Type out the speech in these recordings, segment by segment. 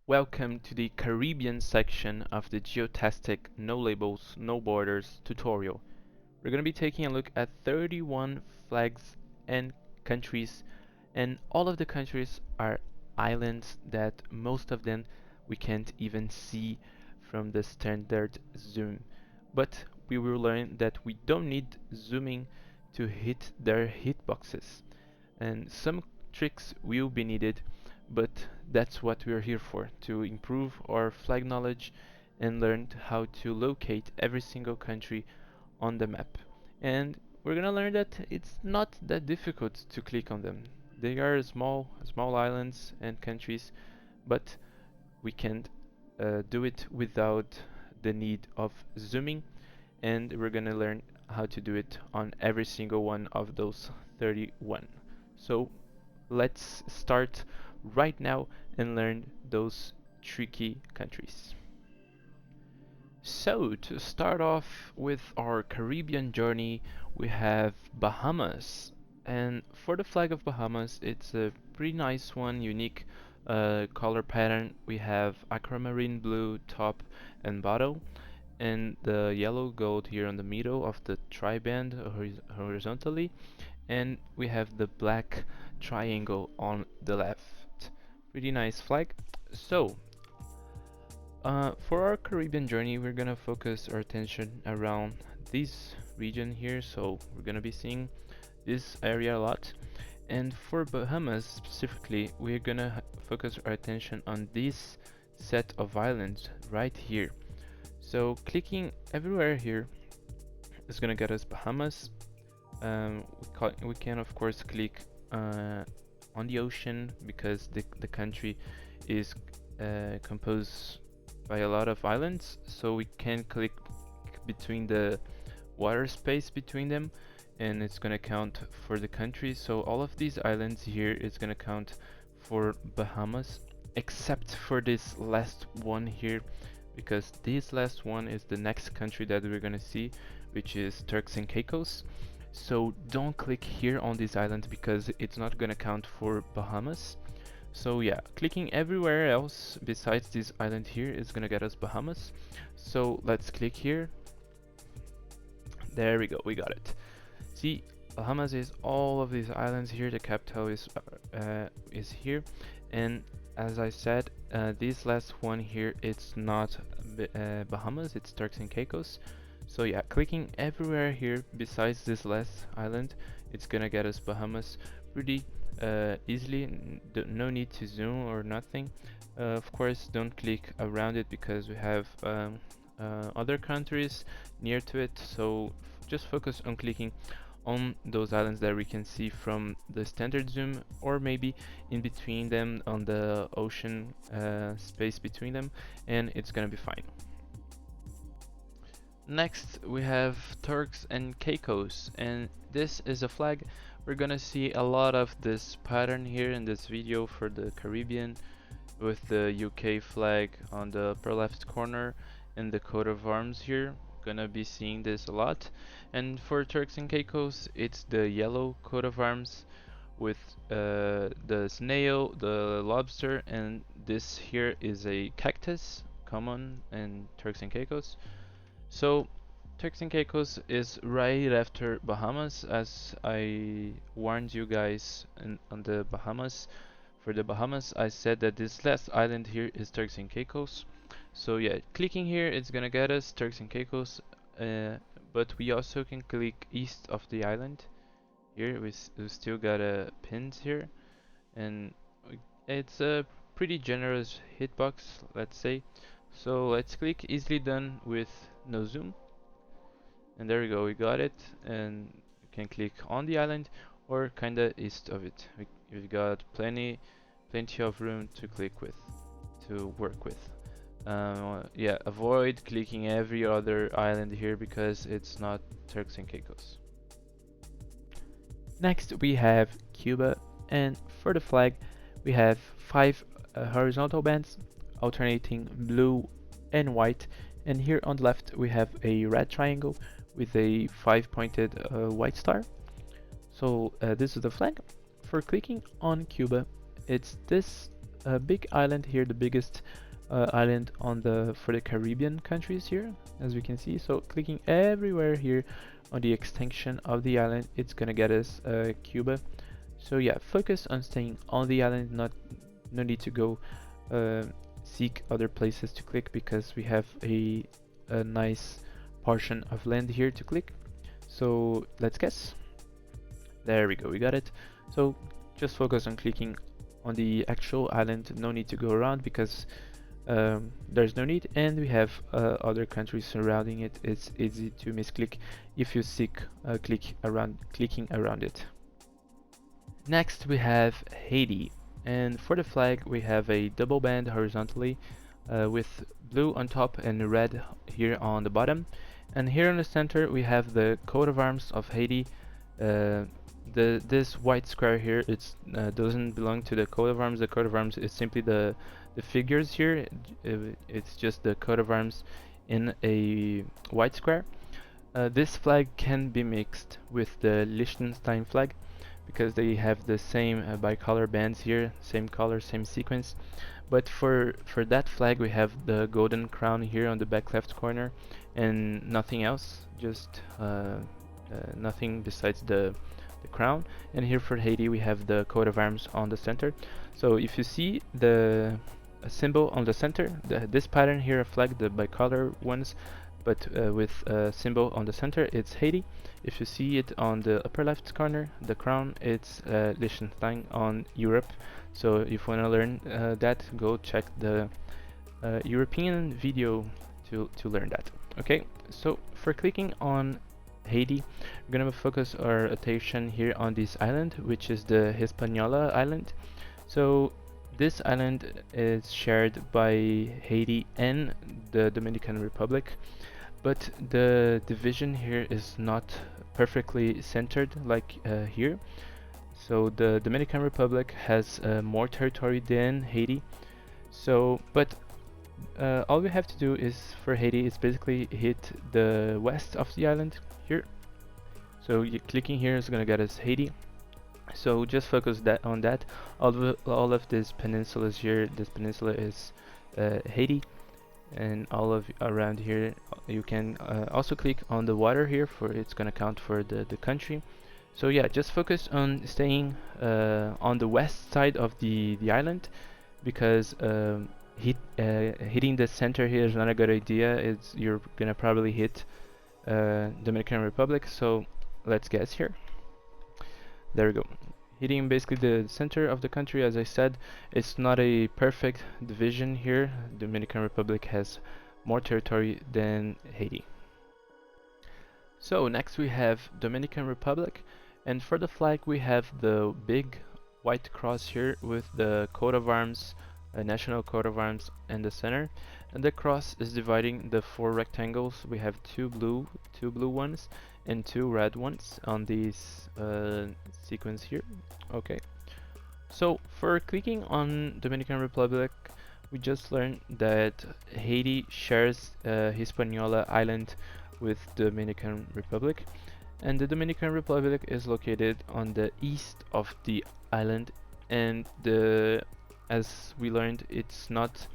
Welcome to the Caribbean section of the Geotastic No Labels, No Borders tutorial. We're going to be taking a look at 31 flags and countries, and all of the countries are islands that most of them we can't even see from the standard zoom. But we will learn that we don't need zooming to hit their hitboxes, and some tricks will be needed, but that's what we're here for, to improve our flag knowledge and learn how to locate every single country on the map. And we're gonna learn that it's not that difficult to click on them. They are small islands and countries, but we can do it without the need of zooming, and we're gonna learn how to do it on every single one of those 31. So let's start right now and learn those tricky countries. So to start off with our Caribbean journey, we have Bahamas. And for the flag of Bahamas, it's a pretty nice one, unique color pattern. We have aquamarine blue top and bottom, and the yellow gold here on the middle of the tri-band horizontally, and we have the black triangle on the left. Pretty nice flag. So for our Caribbean journey, we're gonna focus our attention around this region here. So we're gonna be seeing this area a lot. And for Bahamas specifically, we're gonna focus our attention on this set of islands right here. So clicking everywhere here is gonna get us Bahamas. We can of course click on the ocean because the country is composed by a lot of islands, so we can click between the water space between them, and it's gonna count for the country. So all of these islands here is gonna count for Bahamas, except for this last one here, because this last one is the next country that we're gonna see, which is Turks and Caicos. So don't click here on this island because it's not gonna count for Bahamas. So yeah, clicking everywhere else besides this island here is gonna get us Bahamas. So let's click here. There we go, we got it. See, Bahamas is all of these islands here. The capital is here, and as I said, this last one here, it's not Bahamas, it's Turks and Caicos. So yeah, clicking everywhere here besides this last island, it's gonna get us Bahamas pretty easily. No need to zoom or nothing. Of course, don't click around it because we have other countries near to it. So just focus on clicking on those islands that we can see from the standard zoom, or maybe in between them on the ocean space between them, and it's gonna be fine. Next we have Turks and Caicos, and this is a flag. We're gonna see a lot of this pattern here in this video for the Caribbean, with the UK flag on the upper left corner and the coat of arms here. Gonna be seeing this a lot. And for Turks and Caicos, it's the yellow coat of arms with the snail, the lobster, and this here is a cactus, common in Turks and Caicos. So Turks and Caicos is right after Bahamas, as I warned you guys on the Bahamas. For the Bahamas, I said that this last island here is Turks and Caicos. So yeah, clicking here, it's gonna get us Turks and Caicos, but we also can click east of the island. Here we still got a pins here, and it's a pretty generous hitbox, let's say. So let's click easily done with no zoom, and there we go, we got it. And you can click on the island or kinda east of it. We've got plenty of room to click with, to work with. Yeah, avoid clicking every other island here because it's not Turks and Caicos. Next we have Cuba, and for the flag we have 5 horizontal bands alternating blue and white, and here on the left we have a red triangle with a 5-pointed white star. So this is the flag. For clicking on Cuba, it's this a big island here, the biggest island on the for the Caribbean countries here, as we can see. So clicking everywhere here on the extension of the island, it's gonna get us Cuba. So yeah, focus on staying on the island, no need to go seek other places to click, because we have a nice portion of land here to click. So let's guess. There we go, we got it. So just focus on clicking on the actual island, no need to go around, because there's no need, and we have other countries surrounding it. It's easy to misclick if you seek clicking around it. Next we have Haiti, and for the flag we have a double band horizontally with blue on top and red here on the bottom, and here in the center we have the coat of arms of Haiti. This white square here, it doesn't belong to the coat of arms. The coat of arms is simply the figures here. It's just the coat of arms in a white square. This flag can be mixed with the Liechtenstein flag, because they have the same bicolor bands here, same color, same sequence. But for that flag we have the golden crown here on the back left corner, and nothing else, just nothing besides the crown. And here for Haiti we have the coat of arms on the center. So if you see the symbol on the center, this pattern here, a flag, the bicolor ones, but with a symbol on the center, it's Haiti. If you see it on the upper left corner, the crown, it's Liechtenstein on Europe. So if you want to learn that, go check the European video to learn that. Okay, so for clicking on Haiti, we're gonna focus our attention here on this island, which is the Hispaniola Island. So this island is shared by Haiti and the Dominican Republic, but the division here is not perfectly centered like here. So the Dominican Republic has more territory than Haiti. So, but all we have to do is for Haiti is basically hit the west of the island here. So clicking here is gonna get us Haiti. So just focus on that. All of this peninsulas here, this peninsula is Haiti, and all of around here you can also click on the water here, for it's gonna count for the country. So yeah, just focus on staying on the west side of the island, because hitting the center here is not a good idea. You're gonna probably hit Dominican Republic. So let's guess here. There we go. Hitting basically the center of the country. As I said, it's not a perfect division here. Dominican Republic has more territory than Haiti. So next we have Dominican Republic, and for the flag we have the big white cross here with the coat of arms, a national coat of arms in the center, and the cross is dividing the four rectangles. We have two blue ones and two red ones on this sequence here. Okay, so for clicking on Dominican Republic, we just learned that Haiti shares Hispaniola Island with Dominican Republic, and the Dominican Republic is located on the east of the island, and as we learned, it's not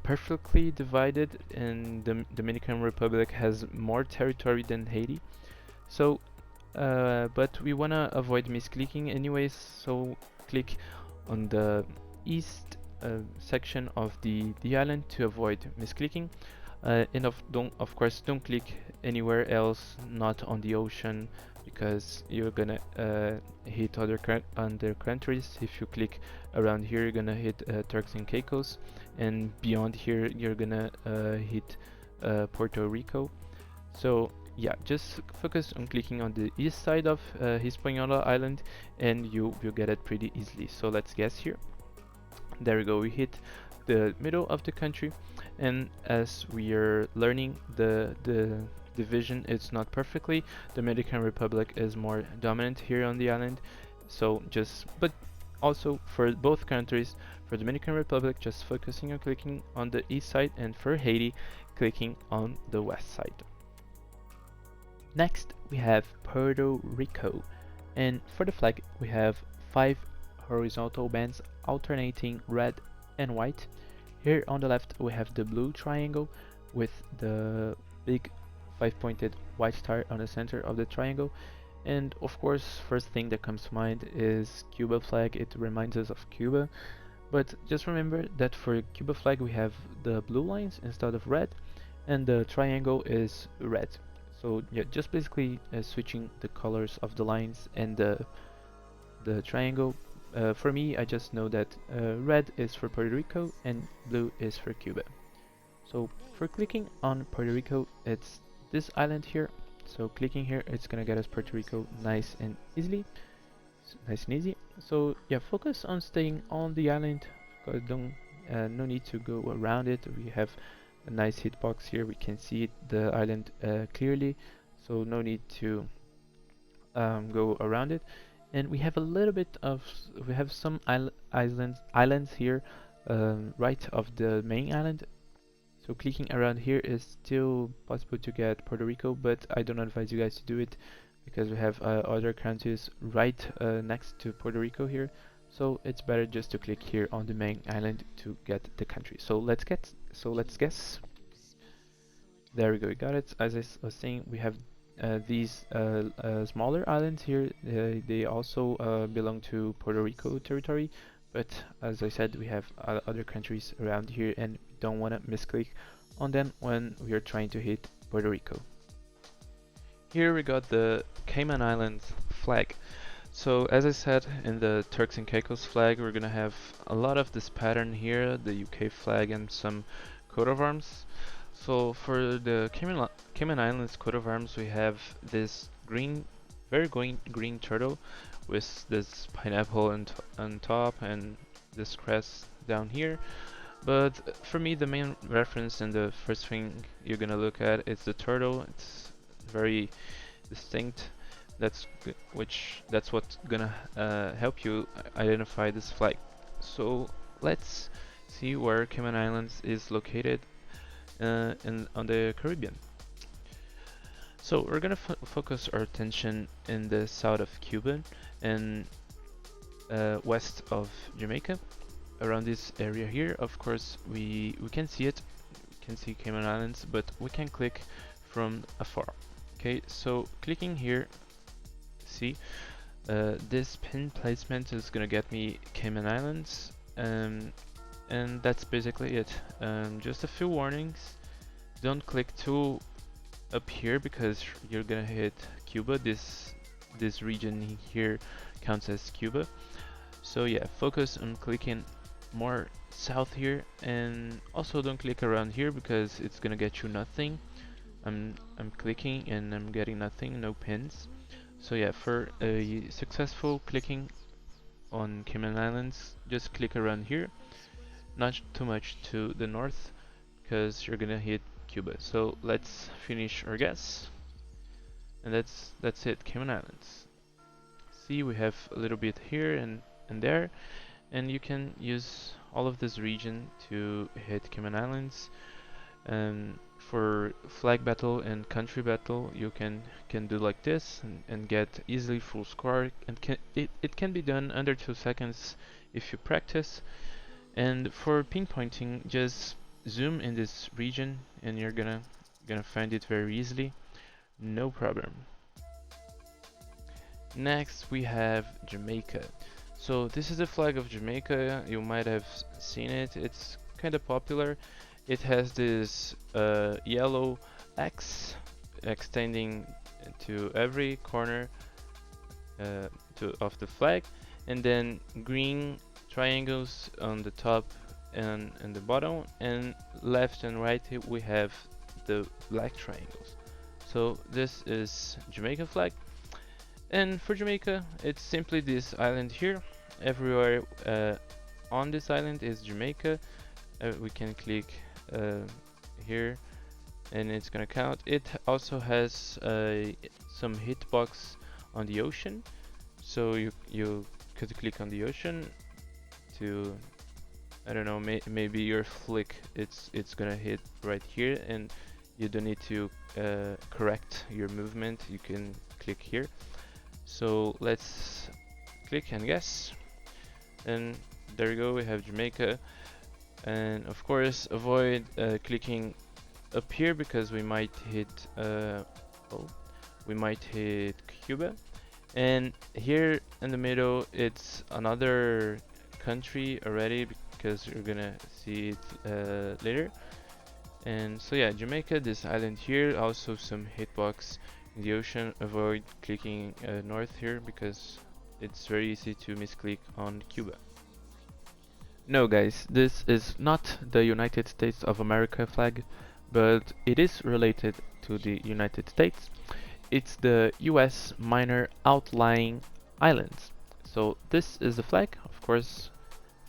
perfectly divided, and the Dominican Republic has more territory than Haiti. So but we wanna avoid misclicking anyways, so click on the east section of the island to avoid misclicking, and of course don't click anywhere else, not on the ocean, because you're gonna hit other countries. If you click around here, you're gonna hit Turks and Caicos, and beyond here you're gonna hit Puerto Rico. So yeah, just focus on clicking on the east side of Hispaniola Island, and you'll get it pretty easily. So let's guess here. There we go, we hit the middle of the country, and as we are learning, the division is not perfectly. The Dominican Republic is more dominant here on the island. So but also for both countries, for Dominican Republic, just focusing on clicking on the east side, and for Haiti, clicking on the west side. Next, we have Puerto Rico, and for the flag, we have 5 horizontal bands alternating red and white. Here on the left we have the blue triangle with the big 5-pointed white star on the center of the triangle. And of course, first thing that comes to mind is Cuba flag. It reminds us of Cuba. But just remember that for Cuba flag we have the blue lines instead of red, and the triangle is red. So yeah, just basically switching the colors of the lines and the triangle. For me, I just know that red is for Puerto Rico and blue is for Cuba. So for clicking on Puerto Rico, it's this island here. So clicking here, it's gonna get us Puerto Rico nice and easily. Nice and easy. So yeah, focus on staying on the island. Don't no need to go around it. We have a nice hitbox here. We can see the island clearly, so no need to go around it. And we have a little bit of we have some islands here right of the main island. So clicking around here is still possible to get Puerto Rico, but I don't advise you guys to do it because we have other countries right next to Puerto Rico here. So it's better just to click here on the main island to get the country. So let's guess. There we go, we got it. As I was saying, we have these smaller islands here. They also belong to Puerto Rico territory, but as I said, we have other countries around here and don't want to misclick on them when we are trying to hit Puerto Rico. Here we got the Cayman Islands flag. So as I said, in the Turks and Caicos flag, we're gonna have a lot of this pattern here, the UK flag and some coat of arms. So for the Cayman Islands coat of arms, we have this very green turtle with this pineapple on top and this crest down here. But for me, the main reference and the first thing you're gonna look at is the turtle. It's very distinct. That's what's gonna help you identify this flag. So let's see where Cayman Islands is located on the Caribbean. So we're gonna focus our attention in the south of Cuba and west of Jamaica, around this area here. Of course, we can see it. We can see Cayman Islands, but we can click from afar. Okay, so clicking here, see this pin placement is gonna get me Cayman Islands, and that's basically it. Just a few warnings: don't click too up here because you're gonna hit Cuba. This region here counts as Cuba. So yeah, focus on clicking more south here, and also don't click around here because it's gonna get you nothing. I'm clicking and I'm getting nothing, no pins. So yeah, for a successful clicking on Cayman Islands, just click around here, not too much to the north because you're gonna hit Cuba. So let's finish our guess, and that's it, Cayman Islands. See, we have a little bit here and there, and you can use all of this region to hit Cayman Islands. For flag battle and country battle, you can do like this and get easily full score, and it can be done under 2 seconds if you practice. And for pinpointing, just zoom in this region and you're gonna find it very easily, no problem. Next we have Jamaica. So this is the flag of Jamaica. You might have seen it. It's kind of popular. It has this yellow X extending to every corner of the flag, and then green triangles on the top and the bottom, and left and right we have the black triangles. So this is Jamaica flag, and for Jamaica it's simply this island here. Everywhere on this island is Jamaica. We can click here and it's gonna count. It also has some hitbox on the ocean, so you could click on the ocean to, I don't know, maybe your flick it's gonna hit right here and you don't need to correct your movement. You can click here. So let's click and guess, and there you go, we have Jamaica. And of course, avoid clicking up here because we might hit oh, we might hit Cuba. And here in the middle, it's another country already because you're gonna see it later. And so yeah, Jamaica, this island here, also some hitbox in the ocean. Avoid clicking north here because it's very easy to misclick on Cuba. No guys, this is not the United States of America flag, but it is related to the United States. It's the US Minor Outlying Islands. So this is the flag. Of course,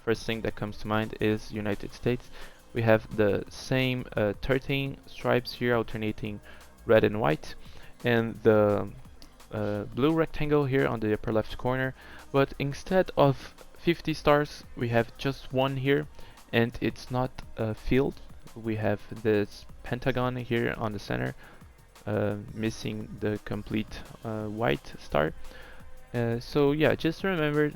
first thing that comes to mind is United States. We have the same 13 stripes here alternating red and white, and the blue rectangle here on the upper left corner, but instead of 50 stars we have just one here, and it's not filled. We have this pentagon here on the center, missing the complete white star. So yeah, just remember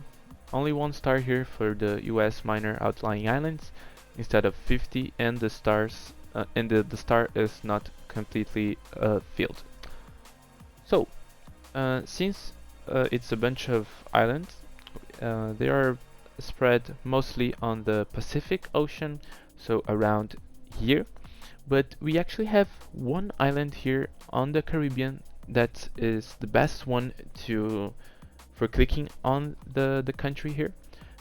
only one star here for the US Minor Outlying Islands instead of 50, and the stars and the star is not completely filled. So since it's a bunch of islands, they are spread mostly on the Pacific Ocean, so around here. But we actually have one island here on the Caribbean that is the best one for clicking on the country here.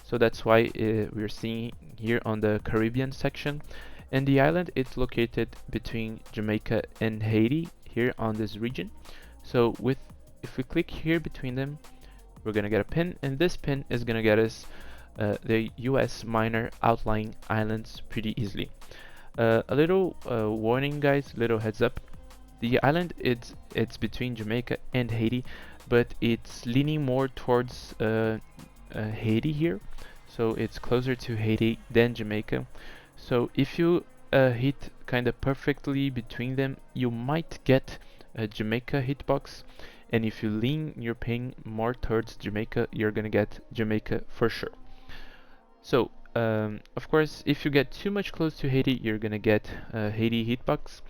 So that's why we're seeing here on the Caribbean section. And the island is located between Jamaica and Haiti here on this region. So if we click here between them, we're gonna get a pin, and this pin is gonna get us the US Minor Outlying Islands pretty easily. A little warning guys, little heads up. The island it's between Jamaica and Haiti, but it's leaning more towards Haiti here. So it's closer to Haiti than Jamaica. So if you hit kind of perfectly between them, you might get a Jamaica hitbox. And if you lean your ping more towards Jamaica, you're gonna get Jamaica for sure. So, of course, if you get too much close to Haiti, you're gonna get Haiti hitbox.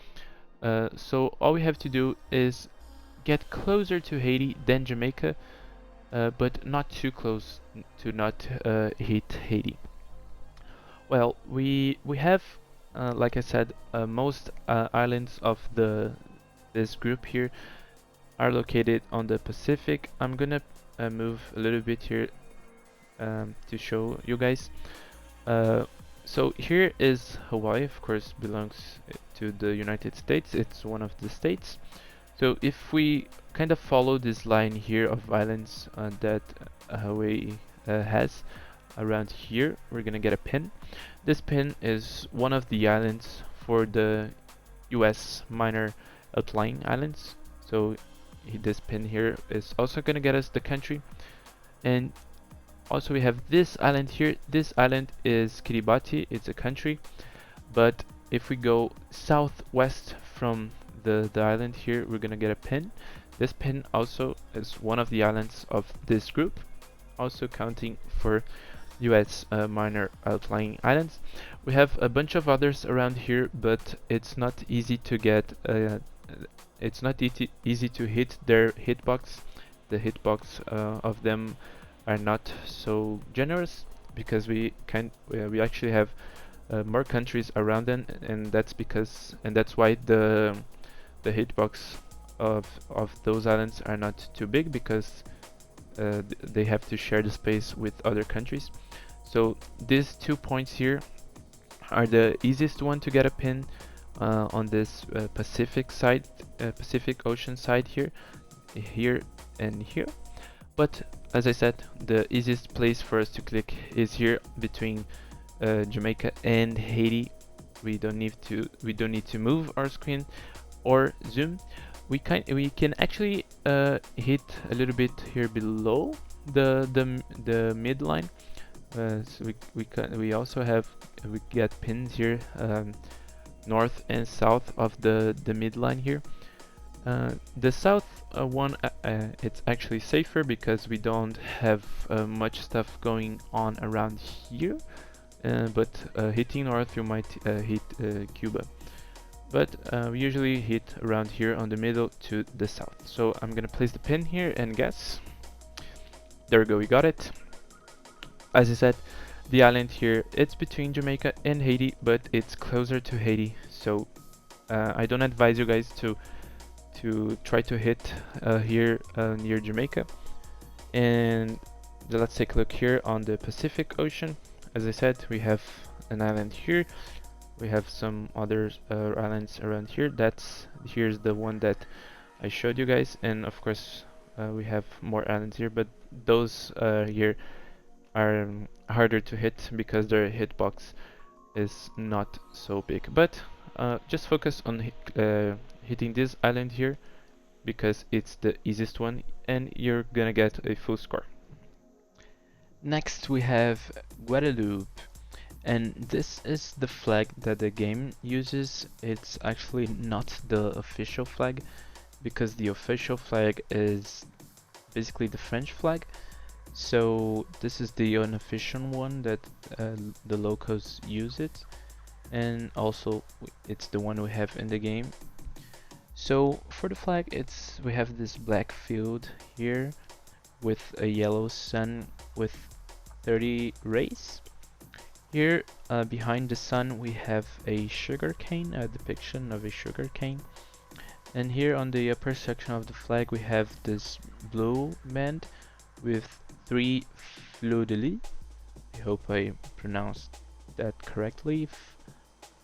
So all we have to do is get closer to Haiti than Jamaica, but not too close to not hit Haiti. Well, we have, like I said, most islands of this group here are located on the Pacific. I'm gonna move a little bit here to show you guys. So here is Hawaii, of course belongs to the United States. It's one of the states. So if we kind of follow this line here of islands that Hawaii has around here, we're gonna get a pin. This pin is one of the islands for the US Minor Outlying Islands. So this pin here is also gonna get us the country. And also we have this island here. This island is Kiribati, it's a country. But if we go southwest from the island here, we're gonna get a pin. This pin also is one of the islands of this group, also counting for US Minor Outlying Islands. We have a bunch of others around here, but it's not easy to get it's not easy to hit their hitbox. The hitbox of them are not so generous because we actually have more countries around them, and that's why the hitbox of those islands are not too big, because they have to share the space with other countries. So these 2 points here are the easiest one to get a pin on this Pacific Ocean side here and here. But as I said, the easiest place for us to click is here between Jamaica and Haiti. We don't need to move our screen or zoom. We can actually hit a little bit here below the midline. So we also get pins here north and south of the midline here. The south one, it's actually safer because we don't have much stuff going on around here. but hitting north you might hit Cuba. But we usually hit around here on the middle to the south. So I'm gonna place the pin here and guess. There we go, we got it. As I said, the island here, it's between Jamaica and Haiti, but it's closer to Haiti. So I don't advise you guys to try to hit here near Jamaica. And let's take a look here on the Pacific Ocean. As I said, we have an island here. We have some other islands around here. Here's the one that I showed you guys, and of course we have more islands here, but those here are harder to hit because their hitbox is not so big. But just focus on hitting this island here because it's the easiest one and you're gonna get a full score. Next we have Guadeloupe, and this is the flag that the game uses. It's actually not the official flag because the official flag is basically the French flag. So this is the unofficial one that the locals use it, and also it's the one we have in the game. So for the flag, we have this black field here with a yellow sun with 30 rays. Here behind the sun we have a sugar cane, a depiction of a sugar cane. And here on the upper section of the flag we have this blue band with 3 fleurs-de-lis. I hope I pronounced that correctly.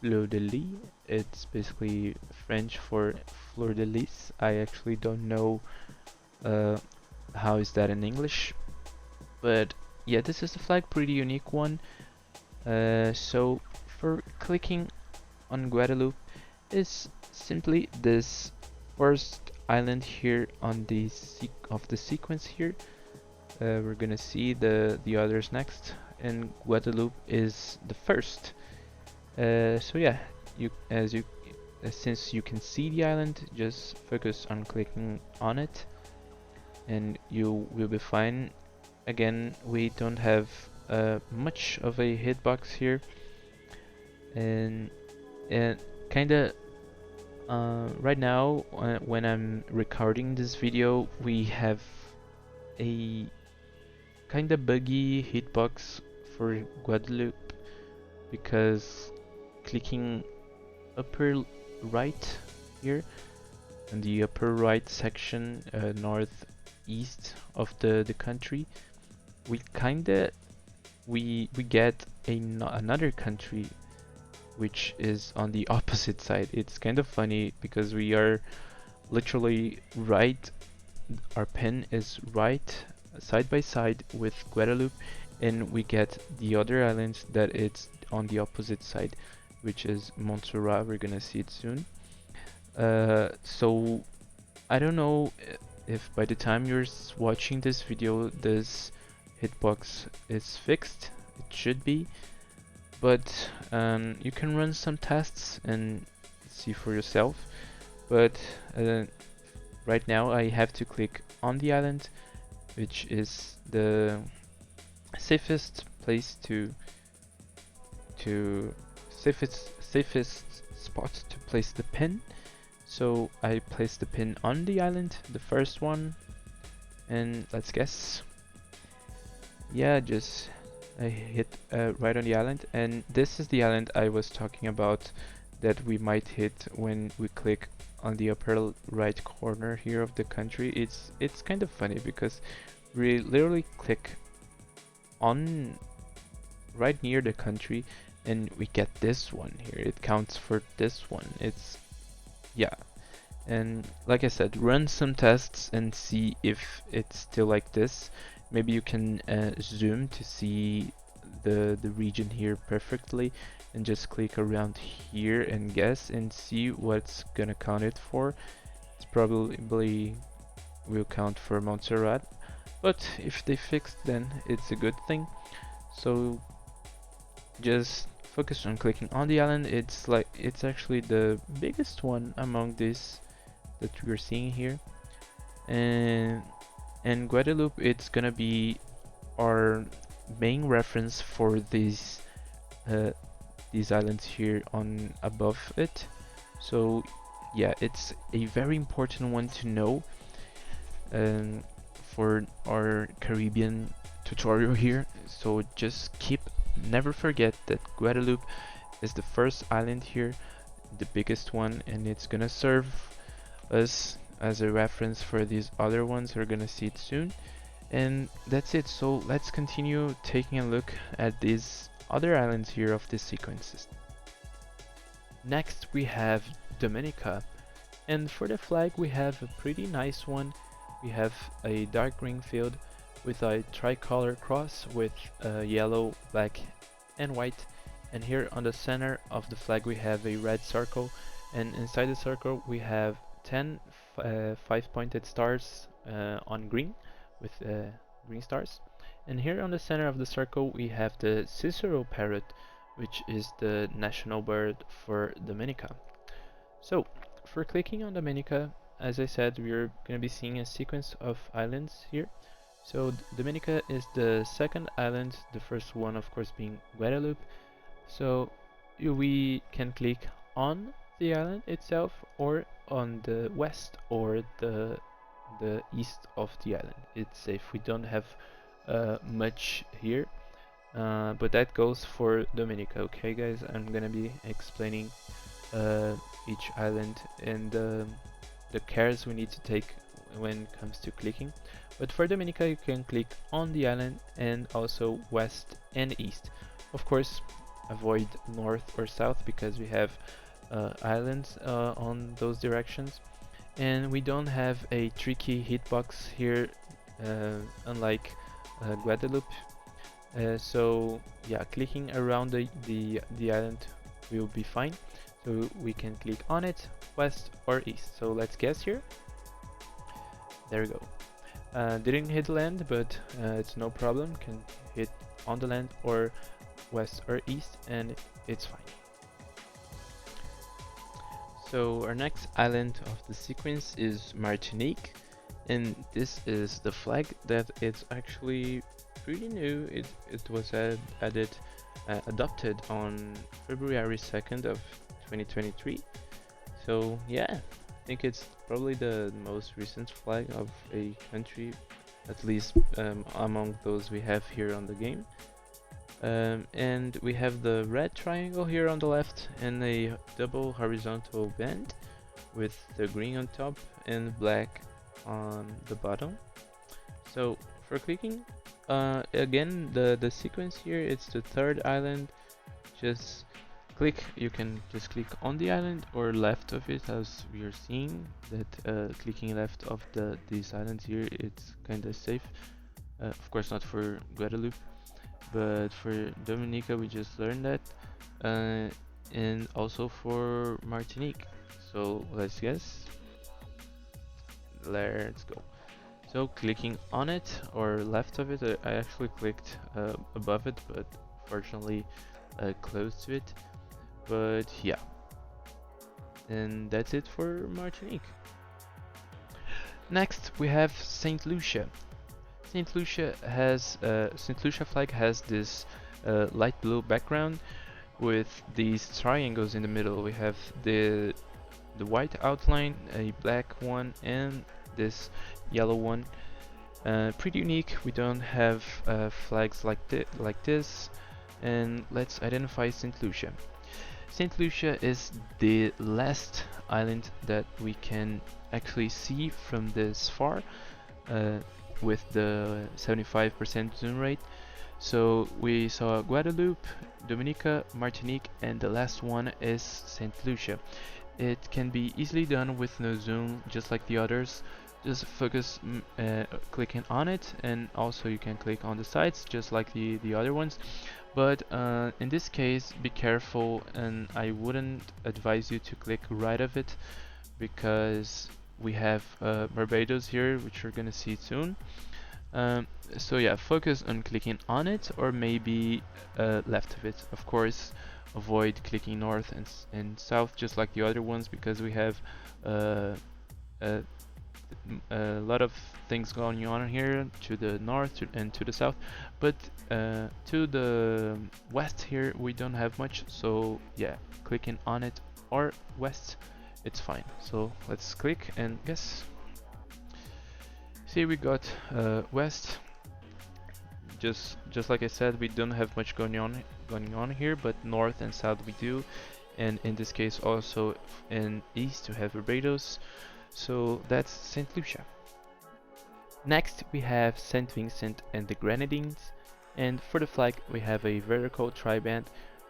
Fleurs-de-lis, it's basically French for fleur-de-lis. I actually don't know how is that in English, but yeah, this is the flag, pretty unique one. So for clicking on Guadeloupe is simply this first island here on the sequence here. We're gonna see the others next, and Guadeloupe is the first. So yeah, since you can see the island, just focus on clicking on it, and you will be fine. Again, we don't have much of a hitbox here, and kinda right now when I'm recording this video, we have a kinda buggy hitbox for Guadeloupe because clicking upper right here in the upper right section northeast of the country, we get another country which is on the opposite side. It's kind of funny because we are literally right, our pin is right side by side with Guadeloupe, and we get the other islands that it's on the opposite side, which is Montserrat. We're gonna see it soon. So I don't know if by the time you're watching this video this hitbox is fixed. It should be, but you can run some tests and see for yourself. But right now I have to click on the island, which is the safest place safest spot to place the pin. So I place the pin on the island, the first one, and let's guess. Yeah, just I hit right on the island, and this is the island I was talking about that we might hit when we click on the upper right corner here of the country. It's kind of funny because we literally click on right near the country and we get this one here. It counts for this one. Yeah. And like I said, run some tests and see if it's still like this. Maybe you can zoom to see the region here perfectly and just click around here and guess and see what's gonna count it for. It's probably will count for Montserrat, but if they fixed, then it's a good thing. So just focus on clicking on the island. It's actually the biggest one among these that we're seeing here, and Guadeloupe, it's gonna be our main reference for these uh, these islands here on above it. So yeah, it's a very important one to know um, for our Caribbean tutorial here. So just never forget that Guadeloupe is the first island here, the biggest one, and it's gonna serve us as a reference for these other ones. We're gonna see it soon. And that's it. So let's continue taking a look at these other islands here of this sequences. Next we have Dominica, and for the flag we have a pretty nice one. We have a dark green field with a tricolor cross with yellow, black and white, and here on the center of the flag we have a red circle, and inside the circle we have 10 5-pointed stars on green with green stars, and here on the center of the circle we have the Cicero parrot, which is the national bird for Dominica. So for clicking on Dominica, as I said, we're going to be seeing a sequence of islands here. So Dominica is the second island, the first one of course being Guadeloupe. So we can click on the island itself or on the west or the east of the island. It's safe, we don't have much here, but that goes for Dominica. Okay guys, I'm gonna be explaining each island and the cares we need to take when it comes to clicking. But for Dominica you can click on the island and also west and east. Of course avoid north or south because we have islands on those directions, and we don't have a tricky hitbox here unlike Guadeloupe. So yeah, clicking around the island will be fine. So we can click on it, west or east. So let's guess here. There we go. Didn't hit land, but it's no problem. Can hit on the land or west or east, and it's fine. So our next island of the sequence is Martinique, and this is the flag that it's actually pretty new. It was adopted on February 2nd of 2023. So yeah, I think it's probably the most recent flag of a country, at least among those we have here on the game. And we have the red triangle here on the left and a double horizontal band with the green on top and black on the bottom. So for clicking, again the sequence here, it's the third island. Just click, you can just click on the island or left of it, as we are seeing that clicking left of these islands here, it's kinda safe. Of course not for Guadeloupe, but for Dominica we just learned that, and also for Martinique. So let's guess. Let's go. So clicking on it or left of it, I actually clicked above it, but fortunately close to it. But yeah, and that's it for Martinique. Next we have Saint Lucia. Saint Lucia flag has this light blue background with these triangles in the middle. We have the white outline, a black one, and this yellow one. Pretty unique. We don't have flags like this. And let's identify Saint Lucia. Saint Lucia is the last island that we can actually see from this far with the 75% zoom rate. So we saw Guadeloupe, Dominica, Martinique, and the last one is Saint Lucia. It can be easily done with no zoom, just like the others. Just focus clicking on it, and also you can click on the sides just like the other ones. But in this case, be careful, and I wouldn't advise you to click right of it because we have Barbados here, which we're gonna see soon. So yeah, focus on clicking on it or maybe left of it. Of course, avoid clicking north and south just like the other ones, because we have a lot of things going on here to the north and to the south, but to the west here we don't have much, so yeah, clicking on it or west, it's fine. So let's click and guess. See, we got west. Just like I said, we don't have much going on here, but north and south we do, and in this case also in east we have Barbados. So that's St. Lucia. Next we have St. Vincent and the Grenadines, and for the flag we have a vertical triband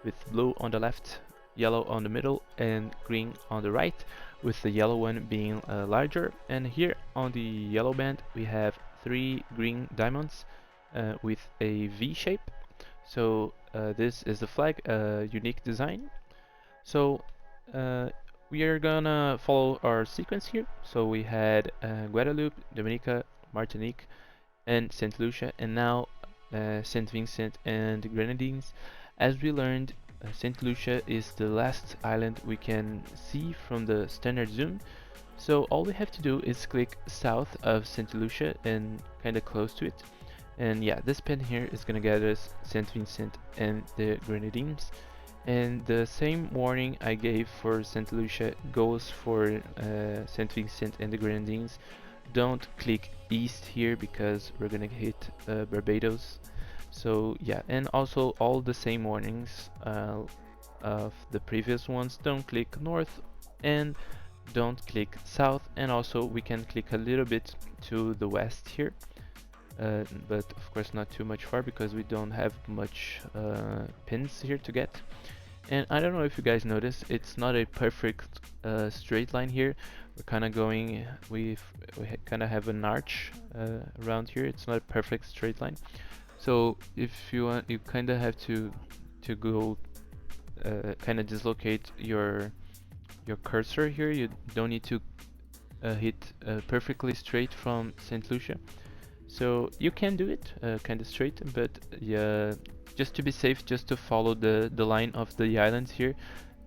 with blue on the left, yellow on the middle, and green on the right, with the yellow one being larger. And here on the yellow band we have 3 green diamonds with a V shape. So this is the flag, unique design. So we are gonna follow our sequence here. So we had Guadeloupe, Dominica, Martinique, and St. Lucia, and now St. Vincent and the Grenadines. As we learned, St. Lucia is the last island we can see from the standard zoom. So all we have to do is click south of St. Lucia and kind of close to it. And yeah, this pin here is gonna get us St. Vincent and the Grenadines. And the same warning I gave for St. Lucia goes for St. Vincent and the Grenadines. Don't click east here because we're gonna hit Barbados. So yeah, and also all the same warnings of the previous ones. Don't click north and don't click south, and also we can click a little bit to the west here. But of course not too much far because we don't have much pins here to get. And I don't know if you guys notice, it's not a perfect straight line here. We're kind of going, we kind of have an arch around here. It's not a perfect straight line. So if you want, you kind of have to go kind of dislocate your cursor here. You don't need to hit perfectly straight from St. Lucia. So you can do it kind of straight, but yeah, just to be safe, just to follow the line of the islands here,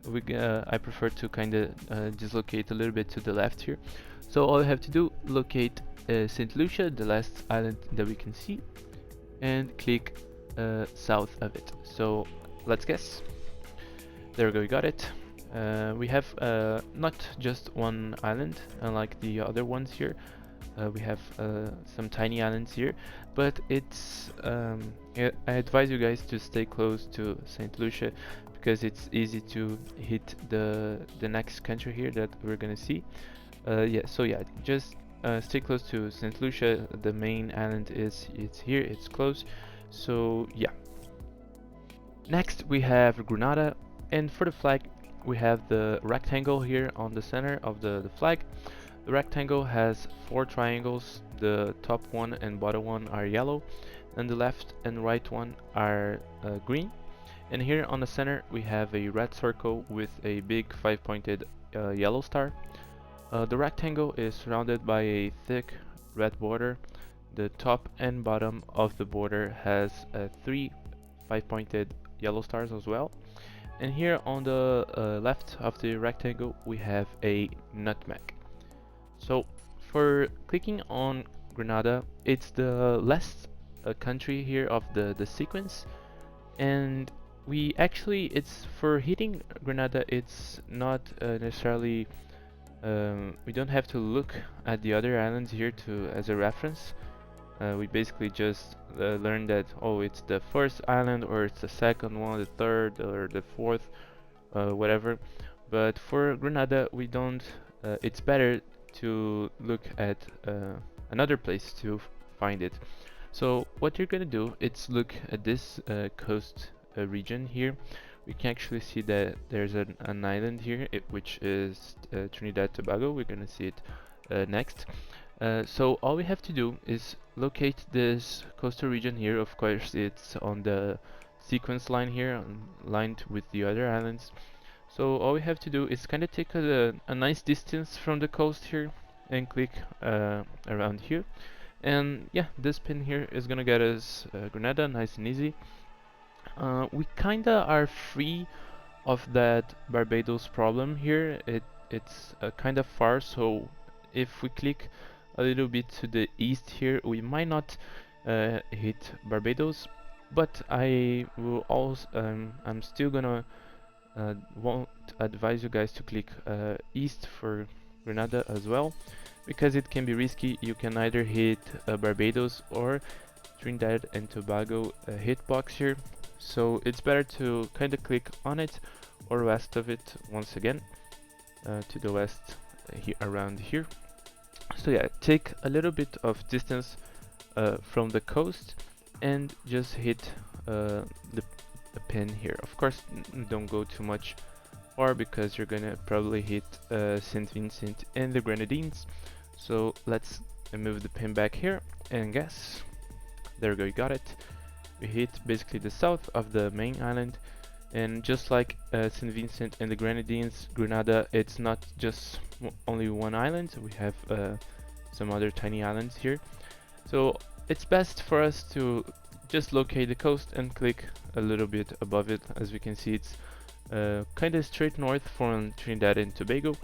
I prefer to kind of dislocate a little bit to the left here. So all I have to do, locate St. Lucia, the last island that we can see, and click south of it. So let's guess. There we go, we got it. We have not just one island, unlike the other ones here. We have some tiny islands here, but it's I advise you guys to stay close to St. Lucia because it's easy to hit the next country here that we're gonna see. Yeah, so yeah, just stay close to St. Lucia. The main island it's here, it's close. So yeah. Next we have Grenada, and for the flag we have the rectangle here on the center of the flag. The rectangle has 4 triangles. The top one and bottom one are yellow, and the left and right one are green. And here on the center we have a red circle with a big 5-pointed yellow star. The rectangle is surrounded by a thick red border. The top and bottom of the border has 3 5-pointed yellow stars as well. And here on the left of the rectangle we have a nutmeg. So for clicking on Grenada, it's the last country here of the sequence, and we actually, it's for hitting Grenada, it's not necessarily, we don't have to look at the other islands here as a reference. We basically just learn that, oh, it's the first island, or it's the second one, the third, or the fourth, whatever. But for Grenada, we don't, it's better to look at another place to find it. So what you're gonna do is look at this coast region here. We can actually see that there's an island here, which is Trinidad and Tobago. We're gonna see it next. So all we have to do is locate this coastal region here. Of course, it's on the sequence line here, lined with the other islands. So all we have to do is kind of take a nice distance from the coast here and click around here. And yeah, this pin here is gonna get us Grenada, nice and easy. We kinda are free of that Barbados problem here. It's kind of far, so if we click a little bit to the east here, we might not hit Barbados, but I will also I'm still gonna won't advise you guys to click east for Grenada as well, because it can be risky. You can either hit Barbados or Trinidad and Tobago hitbox here, so it's better to kind of click on it or west of it once again, to the west here around here. So yeah, take a little bit of distance from the coast and just hit the pin here. Of course, don't go too much far because you're gonna probably hit St. Vincent and the Grenadines. So let's move the pin back here and guess. There we go, you got it. We hit basically the south of the main island, and just like St. Vincent and the Grenadines, Grenada, it's not just only one island. We have some other tiny islands here. So it's best for us to just locate the coast and click a little bit above it. As we can see, it's kind of straight north from Trinidad and Tobago.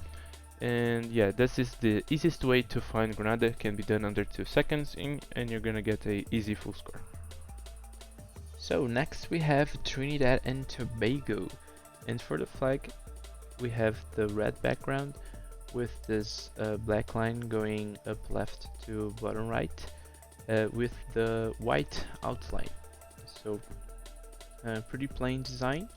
And yeah, this is the easiest way to find Grenada. It can be done under 2 seconds and you're gonna get a easy full score. So next we have Trinidad and Tobago, and for the flag we have the red background with this black line going up left to bottom right, with the white outline. So pretty plain design.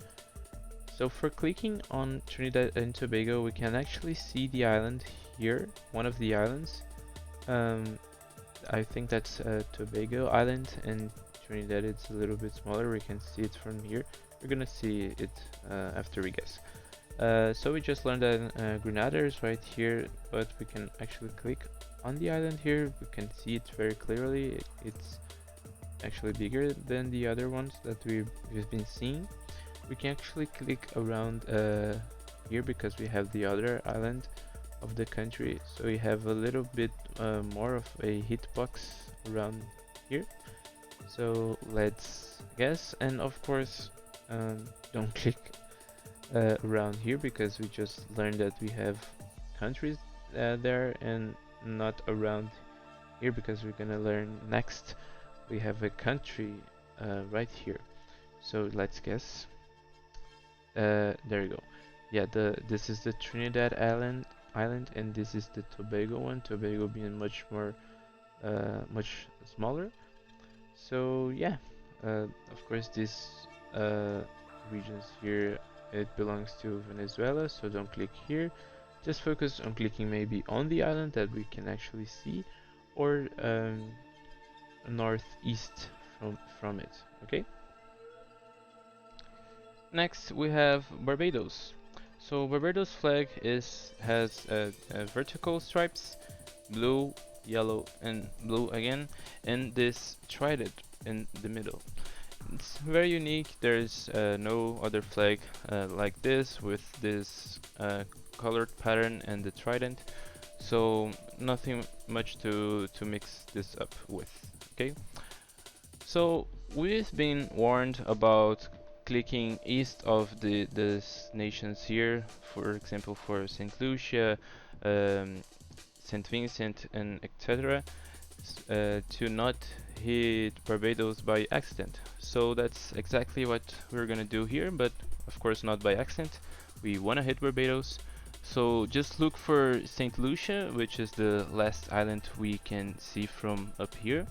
So for clicking on Trinidad and Tobago, we can actually see the island here, one of the islands. I think that's Tobago Island, and Trinidad it's a little bit smaller. We can see it from here. We're gonna see it after we guess. So we just learned that Grenada is right here, but we can actually click on the island here. We can see it very clearly. It's actually bigger than the other ones that we've been seeing. We can actually click around here because we have the other island of the country, so we have a little bit more of a hitbox around here. So let's guess, and of course don't click around here because we just learned that we have countries there and not around here, because we're gonna learn next we have a country right here. So let's guess. There you go. Yeah, this is the Trinidad island, and this is the Tobago one. Tobago being much more, much smaller. So yeah, of course this regions here, it belongs to Venezuela. So don't click here. Just focus on clicking maybe on the island that we can actually see, or northeast from it. Okay. Next we have Barbados. So Barbados flag has vertical stripes, blue, yellow, and blue again, and this trident in the middle. It's very unique. There's no other flag like this with this colored pattern and the trident. So nothing much to mix this up with. Okay. So we've been warned about clicking east of these nations here, for example for St. Lucia, St. Vincent, and etc., to not hit Barbados by accident. So that's exactly what we're gonna do here, but of course not by accident. We wanna hit Barbados. So just look for St. Lucia, which is the last island we can see from up here.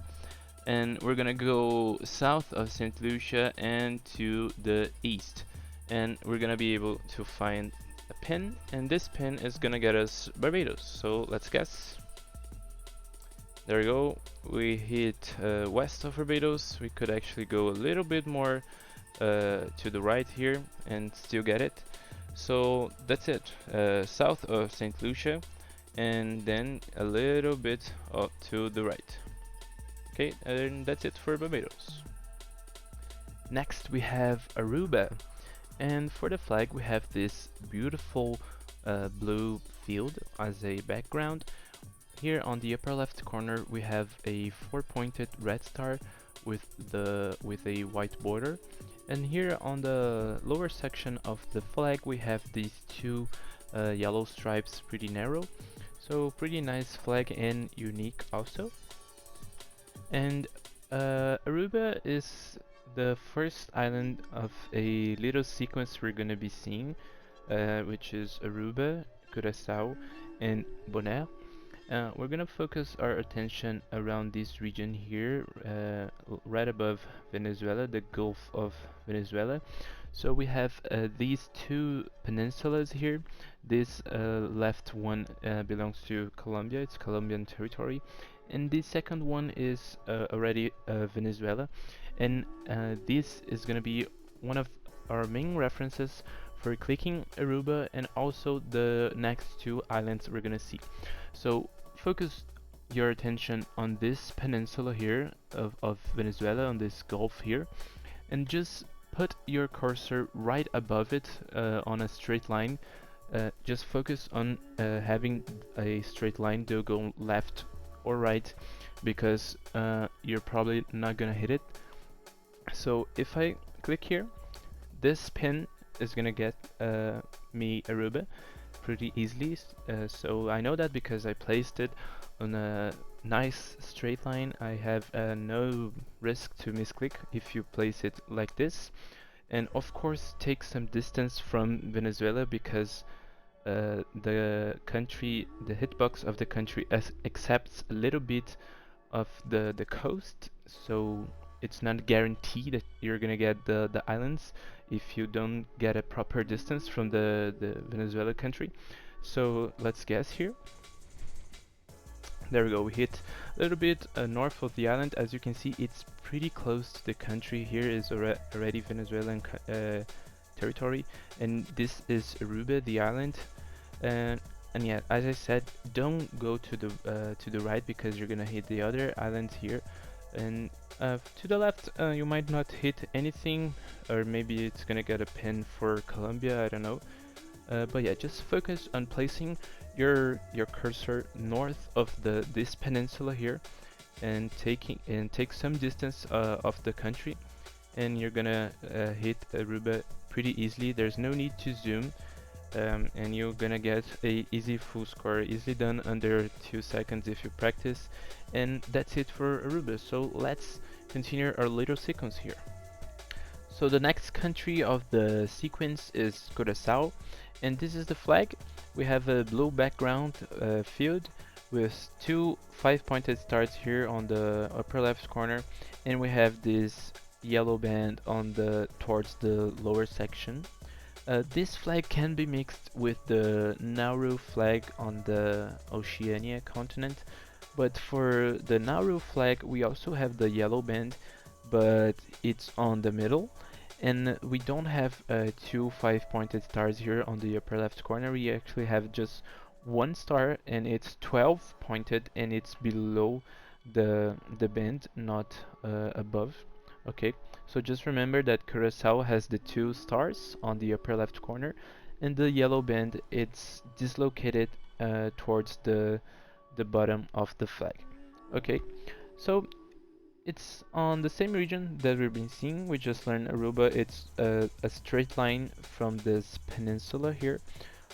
And we're gonna go south of St. Lucia and to the east, and we're gonna be able to find a pin, and this pin is gonna get us Barbados. So let's guess. There we go. We hit west of Barbados. We could actually go a little bit more to the right here and still get it. So that's it. South of St. Lucia, and then a little bit to the right. Okay, and that's it for Barbados. Next we have Aruba, and for the flag we have this beautiful blue field as a background. Here on the upper left corner we have a 4-pointed red star with a white border, and here on the lower section of the flag we have these two yellow stripes, pretty narrow. So pretty nice flag and unique also. And Aruba is the first island of a little sequence we're gonna be seeing, which is Aruba, Curaçao, and Bonaire. We're gonna focus our attention around this region here, right above Venezuela, the Gulf of Venezuela. So we have these two peninsulas here. This left one belongs to Colombia, it's Colombian territory, and the second one is already Venezuela. And this is gonna be one of our main references for clicking Aruba and also the next two islands we're gonna see. So focus your attention on this peninsula here of Venezuela, on this gulf here, and just put your cursor right above it on a straight line. Just focus on having a straight line to go left or right, because you're probably not gonna hit it. So if I click here, this pin is gonna get me Aruba pretty easily. So I know that because I placed it on a nice straight line. I have no risk to misclick if you place it like this. And of course take some distance from Venezuela, because the country, the hitbox of the country accepts a little bit of the coast, so it's not guaranteed that you're gonna get the islands if you don't get a proper distance from the Venezuela country. So let's guess here. There we go, we hit a little bit north of the island. As you can see, it's pretty close to the country. Here is already Venezuelan territory, and this is Aruba, the island. And yeah, as I said, don't go to the right, because you're gonna hit the other islands here. And to the left, you might not hit anything, or maybe it's gonna get a pin for Colombia, I don't know. But yeah, just focus on placing your cursor north of this peninsula here, and take some distance of the country, and you're gonna hit Aruba pretty easily. There's no need to zoom. And you're gonna get a easy full score, easily done under 2 seconds if you practice. And that's it for Aruba. So let's continue our little sequence here. So the next country of the sequence is Curaçao, and this is the flag. We have a blue background field with two 5-pointed stars here on the upper left corner, and we have this yellow band on towards the lower section. This flag can be mixed with the Nauru flag on the Oceania continent, but for the Nauru flag we also have the yellow band, but it's on the middle, and we don't have two 5-pointed stars here on the upper left corner. We actually have just one star, and it's 12 pointed, and it's below the band, not above. Okay, so just remember that Curaçao has the 2 stars on the upper left corner, and the yellow band, it's dislocated towards the bottom of the flag. Okay, so it's on the same region that we've been seeing. We just learned Aruba. It's a straight line from this peninsula here.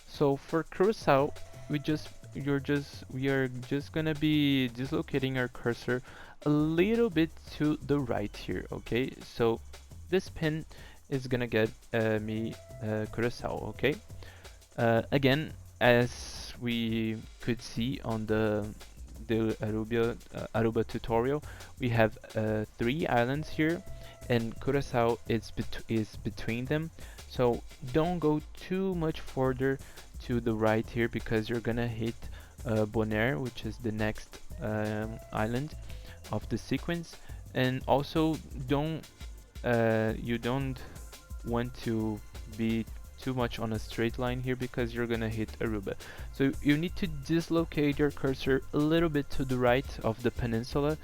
So for Curaçao, we are just gonna be dislocating our cursor a little bit to the right here. Okay, so this pin is gonna get me Curaçao. Okay, again, as we could see on the Aruba tutorial, we have 3 islands here, and Curaçao is between them. So don't go too much further to the right here, because you're gonna hit Bonaire, which is the next island of the sequence. And also you don't want to be too much on a straight line here, because you're gonna hit Aruba. So you need to dislocate your cursor a little bit to the right of the peninsula,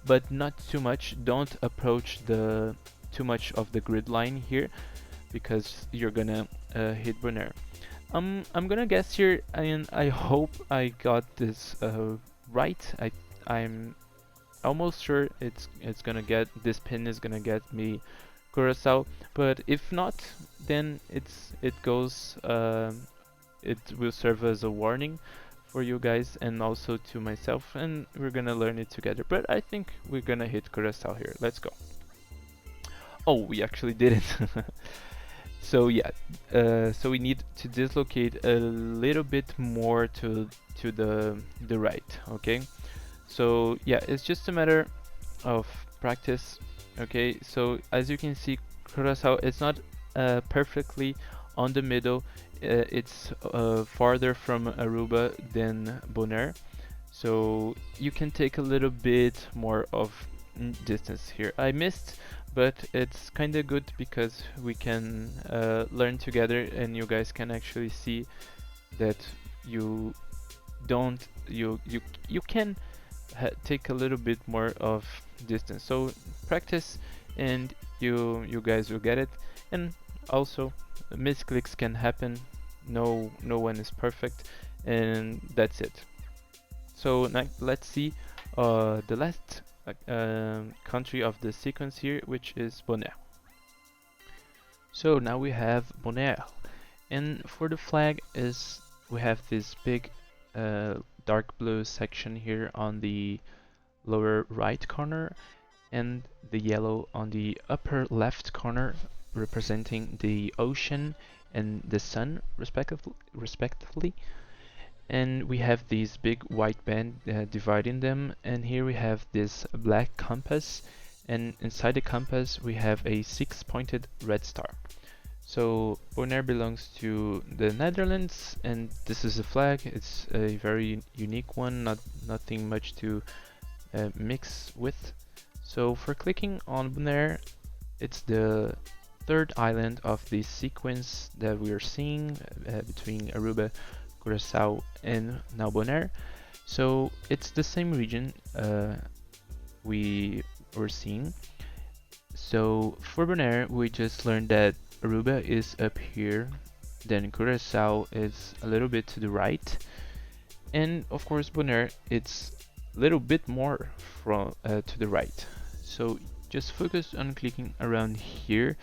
but not too much. Don't approach too much of the grid line here, because you're gonna hit Bonaire. I'm gonna guess here, and I hope I got this right. I'm almost sure it's gonna get, this pin is gonna get me Curaçao, but if not, then it will serve as a warning for you guys and also to myself, and we're gonna learn it together. But I think we're gonna hit Curaçao here. Let's go. Oh, we actually did it. So yeah, so we need to dislocate a little bit more to the right. Okay, so yeah, it's just a matter of practice. Okay, so as you can see, Curaçao is not perfectly on the middle. It's farther from Aruba than Bonaire, so you can take a little bit more of distance here. I missed, but it's kind of good because we can learn together, and you guys can actually see that you don't you can take a little bit more of distance. So practice, and you guys will get it. And also, misclicks can happen. No one is perfect, and that's it. So now let's see the last country of the sequence here, which is Bonaire. So now we have Bonaire, and for the flag is we have this big dark blue section here on the lower right corner, and the yellow on the upper left corner, representing the ocean and the sun respectively. And we have these big white band dividing them, and here we have this black compass, and inside the compass we have a 6-pointed red star. So Bonaire belongs to the Netherlands, and this is a flag. It's a very unique one, nothing much to mix with. So for clicking on Bonaire, it's the third island of the sequence that we are seeing between Aruba, Curaçao, and now Bonaire. So it's the same region we were seeing. So for Bonaire, we just learned that Aruba is up here, then Curaçao is a little bit to the right, and of course Bonaire it's a little bit more from to the right. So just focus on clicking around here.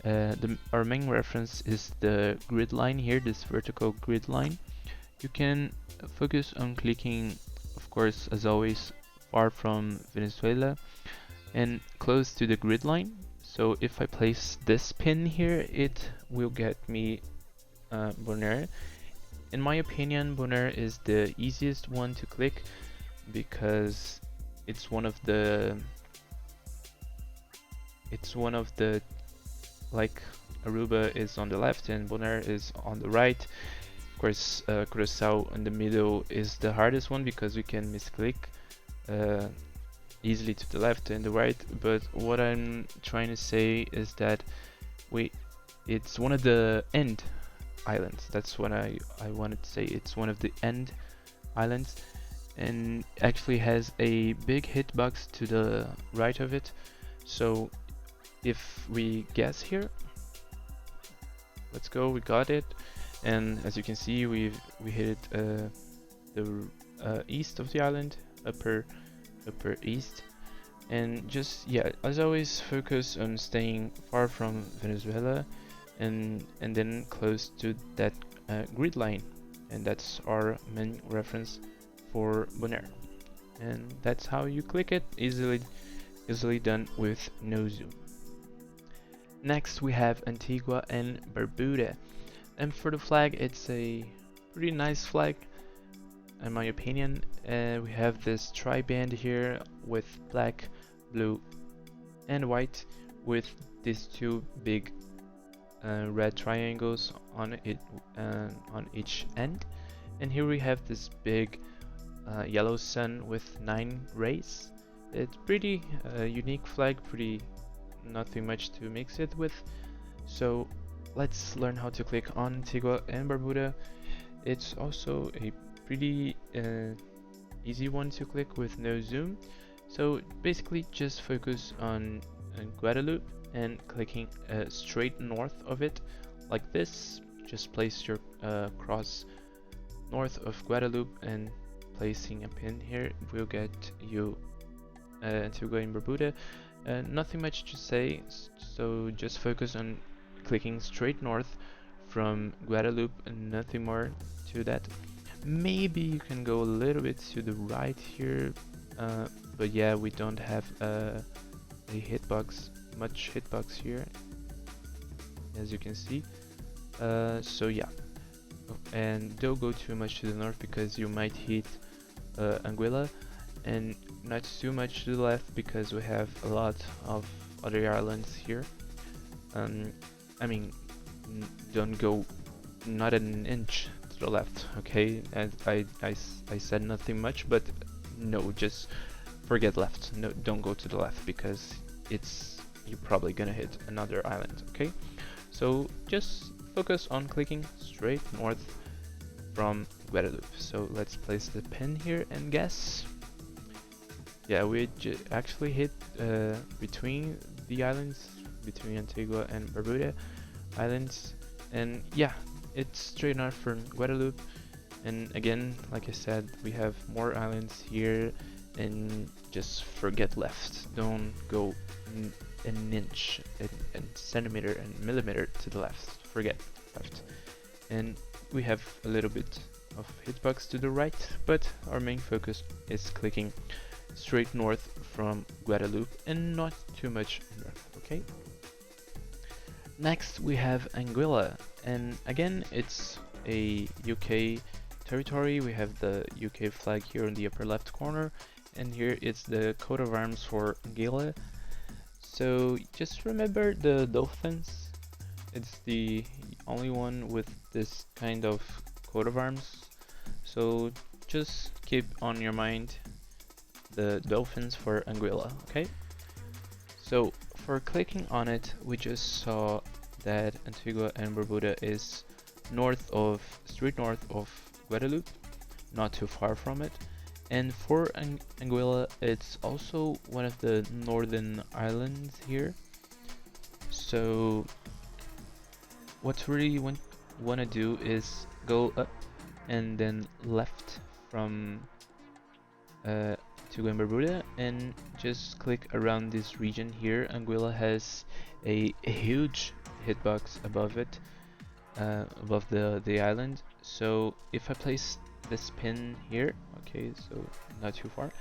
Our main reference is the grid line here, this vertical grid line. You can focus on clicking, of course, as always, far from Venezuela and close to the grid line. So if I place this pin here, it will get me Bonaire. In my opinion, Bonaire is the easiest one to click because it's one of the like Aruba is on the left and Bonaire is on the right. Of course, Curaçao in the middle is the hardest one because we can misclick easily to the left and the right. But what I'm trying to say is that it's one of the end islands. That's what I wanted to say. It's one of the end islands, and actually has a big hitbox to the right of it. So if we guess here, let's go, we got it. And as you can see, we hit the east of the island, upper east. And just, yeah, as always, focus on staying far from Venezuela and then close to that grid line. And that's our main reference for Bonaire. And that's how you click it, easily done with no zoom. Next we have Antigua and Barbuda. And for the flag, it's a pretty nice flag in my opinion. We have this tri-band here with black, blue and white, with these two big red triangles on it on each end. And here we have this big yellow sun with 9 rays. It's pretty unique flag, pretty nothing much to mix it with. So let's learn how to click on Antigua and Barbuda. It's also a pretty easy one to click with no zoom. So basically just focus on Guadeloupe and clicking straight north of it like this. Just place your cross north of Guadeloupe and placing a pin here will get you Antigua and Barbuda. Nothing much to say, so just focus on clicking straight north from Guadeloupe and nothing more to that. Maybe you can go a little bit to the right here, but yeah, we don't have a hitbox, much hitbox here, as you can see. So yeah, and don't go too much to the north because you might hit Anguilla, and not too much to the left because we have a lot of other islands here. I mean, don't go not an inch to the left, okay? And I said nothing much, but no, just forget left. No, don't go to the left because you're probably gonna hit another island, okay? So just focus on clicking straight north from Guadeloupe. So let's place the pin here and guess. Yeah, we actually hit between the islands, between Antigua and Barbuda islands, and yeah, it's straight north from Guadeloupe. And again, like I said, we have more islands here, and just forget left. Don't go an inch, and centimeter, and millimeter to the left. Forget left. And we have a little bit of hitbox to the right, but our main focus is clicking straight north from Guadeloupe and not too much north, okay? Next we have Anguilla, and again it's a UK territory. We have the UK flag here in the upper left corner, and here it's the coat of arms for Anguilla. So just remember the dolphins. It's the only one with this kind of coat of arms, so just keep on your mind the dolphins for Anguilla, okay? So for clicking on it, we just saw that Antigua and Barbuda is straight north of Guadeloupe, not too far from it. And for Anguilla, it's also one of the northern islands here. So what we really want to do is go up and then left from Antigua and Barbuda, and just click around this region here. Anguilla has a huge hitbox above it, above the island. So if I place this pin here, okay, so not too far,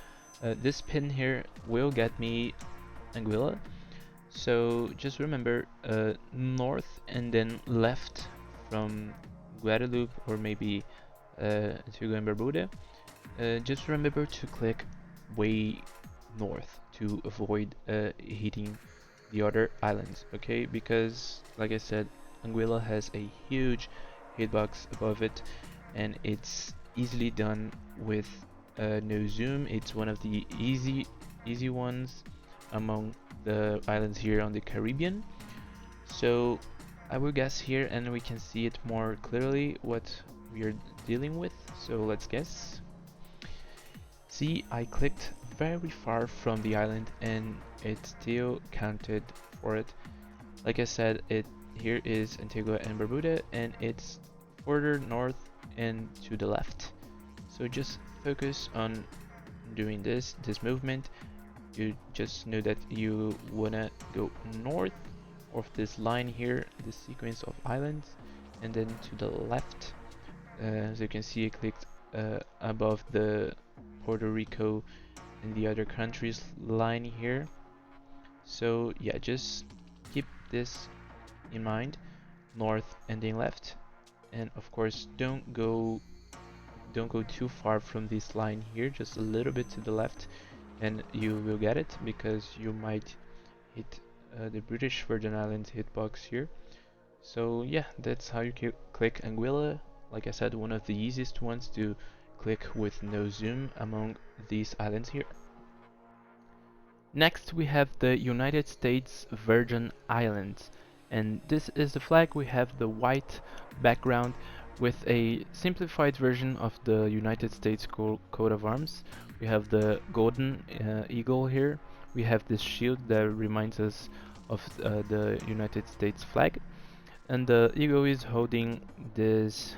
this pin here will get me Anguilla. So just remember north and then left from Guadeloupe, or maybe Antigua and Barbuda. Just remember to click way north to avoid hitting the other islands, okay? Because like I said, Anguilla has a huge hitbox above it, and it's easily done with no zoom. It's one of the easy ones among the islands here on the Caribbean. So I will guess here, and we can see it more clearly what we are dealing with. So let's guess. See, I clicked very far from the island and it still counted for it. Like I said, here is Antigua and Barbuda, and it's further north and to the left. So just focus on doing this movement. You just know that you wanna go north of this line here, this sequence of islands, and then to the left. As you can see, I clicked above the Puerto Rico and the other countries line here. So yeah, just keep this in mind, north and then left, and of course don't go too far from this line here, just a little bit to the left, and you will get it, because you might hit the British Virgin Islands hitbox here. So yeah, that's how you click Anguilla. Like I said, one of the easiest ones to click with no zoom among these islands here. Next we have the United States Virgin Islands, and this is the flag. We have the white background with a simplified version of the United States coat of arms. We have the golden eagle here. We have this shield that reminds us of the United States flag, and the eagle is holding this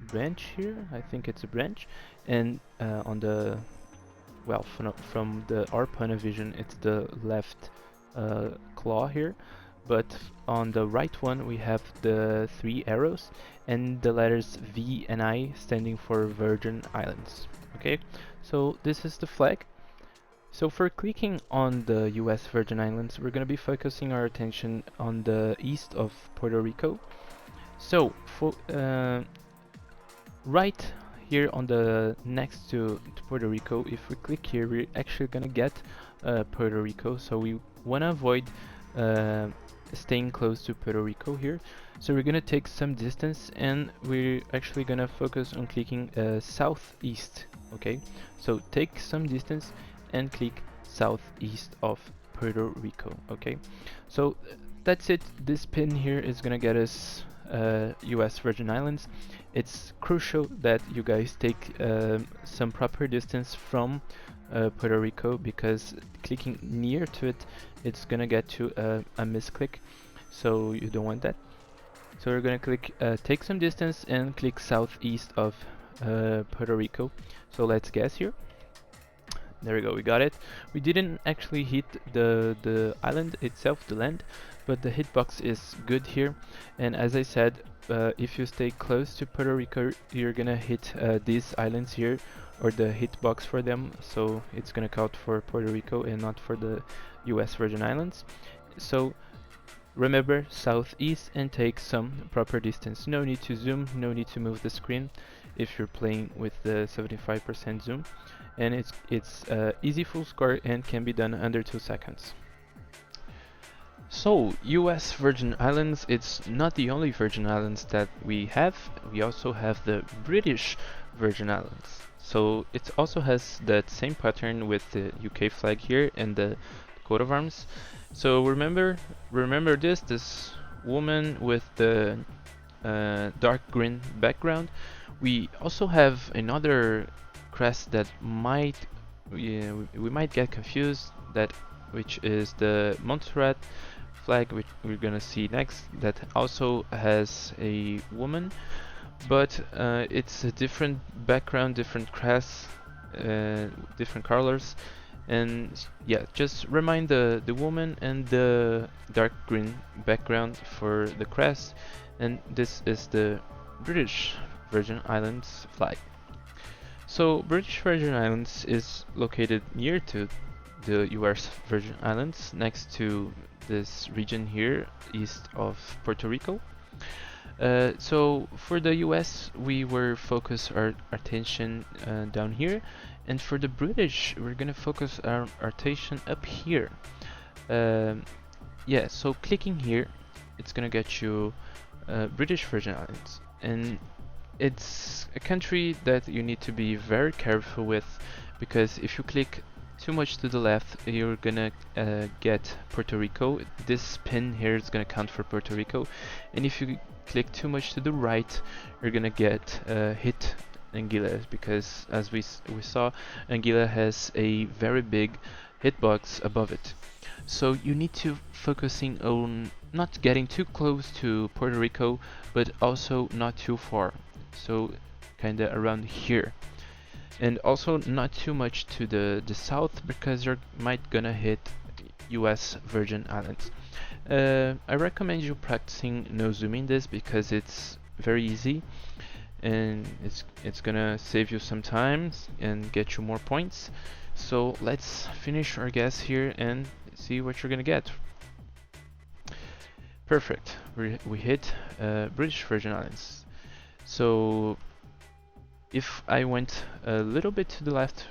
branch here. I think it's a branch, and on the from our point of vision, it's the left claw here. but on the right one we have the three arrows and the letters V and I standing for Virgin Islands. Okay, so this is the flag. So for clicking on the US Virgin Islands, we're going to be focusing our attention on the east of Puerto Rico. So for right here on the next to Puerto Rico, if we click here, we're actually going to get Puerto Rico. So we want to avoid uh, staying close to Puerto Rico here. So we're going to take some distance and we're actually going to focus on clicking southeast. Okay, so take some distance and click southeast of Puerto Rico. Okay, so that's it. This pin here is gonna get us US Virgin Islands. It's crucial that you guys take some proper distance from Puerto Rico, because clicking near to it, it's gonna get you a misclick, so you don't want that. So we're gonna click take some distance and click southeast of Puerto Rico. So let's guess here. There we go, we got it. We didn't actually hit the island itself, the land, but the hitbox is good here. And as I said, if you stay close to Puerto Rico, you're gonna hit these islands here, or the hitbox for them. So it's gonna count for Puerto Rico and not for the US Virgin Islands. So remember, southeast and take some proper distance. No need to zoom, no need to move the screen if you're playing with the 75% zoom. And it's easy full score and can be done under 2 seconds. So US Virgin Islands, it's not the only Virgin Islands that we have. We also have the British Virgin Islands. So it also has that same pattern with the UK flag here and the coat of arms. So remember this woman with the dark green background. We also have another crest that we might get confused, which is the Montserrat flag, which we're gonna see next, that also has a woman, but it's a different background, different crest, different colors. And yeah, just remind the woman and the dark green background for the crest. And this is the British Virgin Islands flag. So British Virgin Islands is located near to the US Virgin Islands, next to this region here east of Puerto Rico. So for the US, we were focus our attention down here, and for the British, we're gonna focus our attention up here. Yeah, so clicking here, it's gonna get you British Virgin Islands, and it's a country that you need to be very careful with, because if you click too much to the left, you're gonna get Puerto Rico. This pin here is gonna count for Puerto Rico, and if you click too much to the right, you're gonna get hit Anguilla, because as we saw, Anguilla has a very big hitbox above it. So you need to focusing on not getting too close to Puerto Rico, but also not too far. So kinda around here. And also not too much to the south, because you're might gonna hit US Virgin Islands. I recommend you practicing no zooming this, because it's very easy and it's gonna save you some time and get you more points. So let's finish our guess here and see what you're gonna get. Perfect, we hit British Virgin Islands. So if I went a little bit to the left,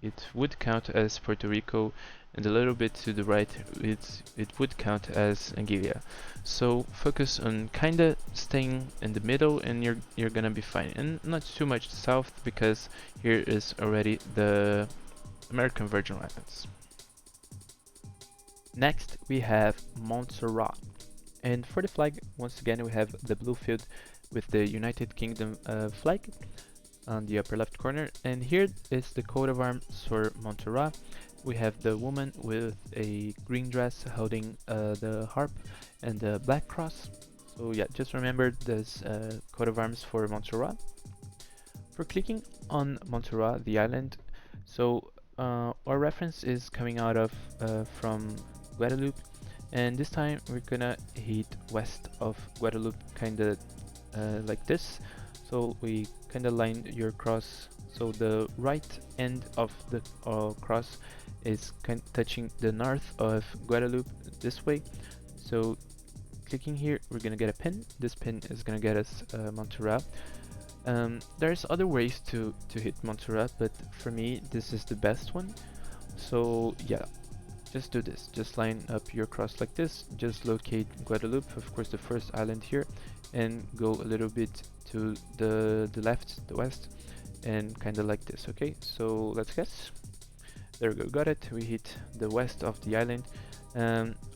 it would count as Puerto Rico, and a little bit to the right, it would count as Anguilla. So focus on kinda staying in the middle, and you're gonna be fine, and not too much south, because here is already the American Virgin Islands. Next we have Montserrat, and for the flag, once again we have the blue field with the United Kingdom flag on the upper left corner, and here is the coat of arms for Montserrat. We have the woman with a green dress holding the harp and the black cross. So yeah, just remember this coat of arms for Montserrat. For clicking on Montserrat, the island, so our reference is coming out of from Guadeloupe, and this time we're gonna hit west of Guadeloupe, kinda like this. So we kinda line your cross, so the right end of the cross is touching the north of Guadeloupe this way. So clicking here, we're gonna get a pin. This pin is gonna get us Montserrat. There's other ways to hit Montserrat, but for me this is the best one. So yeah, just do this. Just line up your cross like this. Just locate Guadeloupe, of course the first island here, and go a little bit to the left, the west, and kind of like this. Okay, so let's guess. There we go, got it. We hit the west of the island.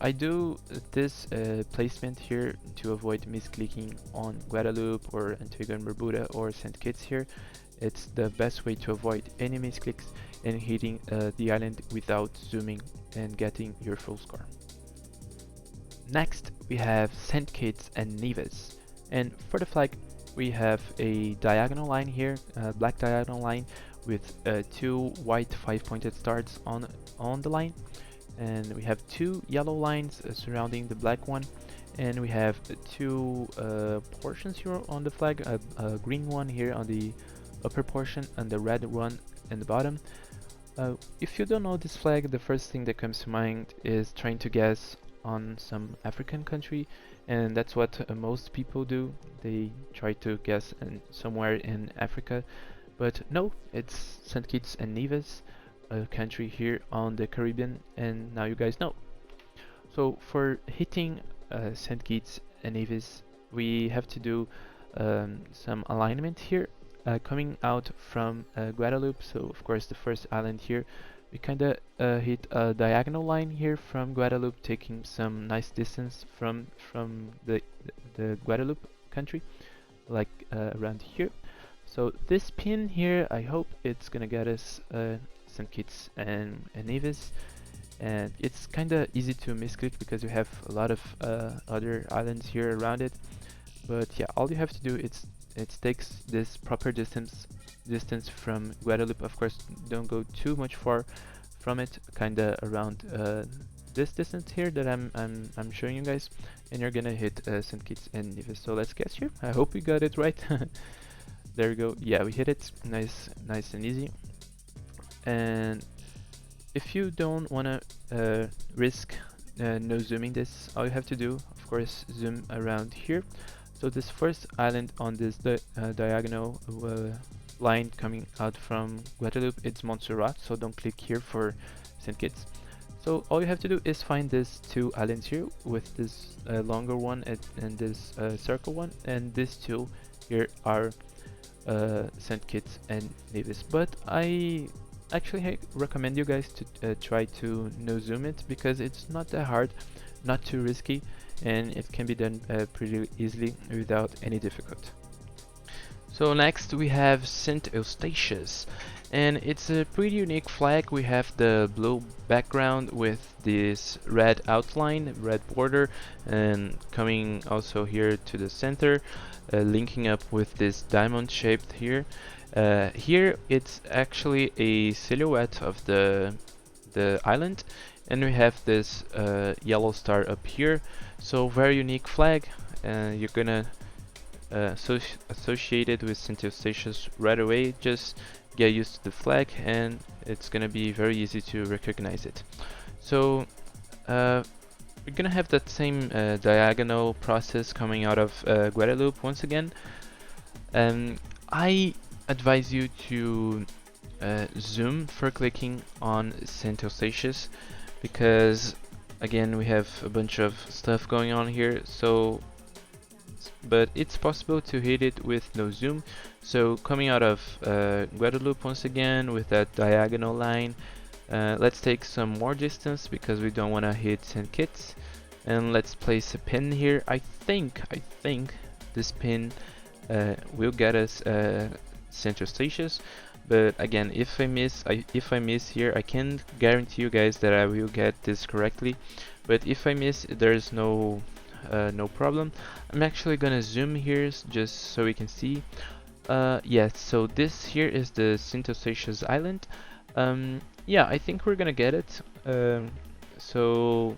I do this placement here to avoid misclicking on Guadeloupe or Antigua and Barbuda or St. Kitts here. It's the best way to avoid any misclicks and hitting the island without zooming and getting your full score. Next we have St. Kitts and Nevis, and for the flag we have a diagonal line here, a black diagonal line with two white 5-pointed stars on the line, and we have two yellow lines surrounding the black one, and we have two portions here on the flag, a green one here on the upper portion and the red one in the bottom. If you don't know this flag, the first thing that comes to mind is trying to guess on some African country, and that's what most people do. They try to guess somewhere in Africa, but no, it's St. Kitts and Nevis, a country here on the Caribbean, and now you guys know. So for hitting St. Kitts and Nevis, we have to do some alignment here. Coming out from Guadeloupe, so of course the first island here, we kinda hit a diagonal line here from Guadeloupe, taking some nice distance from the Guadeloupe country, like around here. So this pin here, I hope it's gonna get us St. Kitts and Nevis, and it's kinda easy to misclick because you have a lot of other islands here around it. But yeah, all you have to do is it takes this proper distance from Guadeloupe. Of course, don't go too much far from it, kinda around this distance here that I'm showing you guys, and you're gonna hit St. Kitts and Nevis. So let's guess here. I hope we got it right. There we go. Yeah, we hit it. Nice and easy. And if you don't wanna risk no zooming this, all you have to do, of course, zoom around here. So this first island on this diagonal line coming out from Guadeloupe, it's Montserrat, so don't click here for St. Kitts. So all you have to do is find these two islands here with this longer one and this circle one, and these two here are St. Kitts and Nevis. But I actually recommend you guys to try to no zoom it, because it's not that hard, not too risky, and it can be done pretty easily without any difficulty. So next we have Sint Eustatius, and it's a pretty unique flag. We have the blue background with this red outline, red border, and coming also here to the center, linking up with this diamond shaped here. Here it's actually a silhouette of the island, and we have this yellow star up here. So very unique flag, you're gonna associate it with Sint Eustatius right away. Just get used to the flag and it's gonna be very easy to recognize it. So we're gonna have that same diagonal process coming out of Guadeloupe once again. I advise you to zoom for clicking on Sint Eustatius, because again we have a bunch of stuff going on here. So but it's possible to hit it with no zoom. So coming out of Guadeloupe once again with that diagonal line, let's take some more distance because we don't want to hit St. Kitts, and let's place a pin here. I think this pin will get us Sint Eustatius. But again, if I miss here, I can't guarantee you guys that I will get this correctly. But if I miss, there's no problem. I'm actually gonna zoom here just so we can see. Yes, so this here is the Sint Eustatius Island. Yeah, I think we're gonna get it. So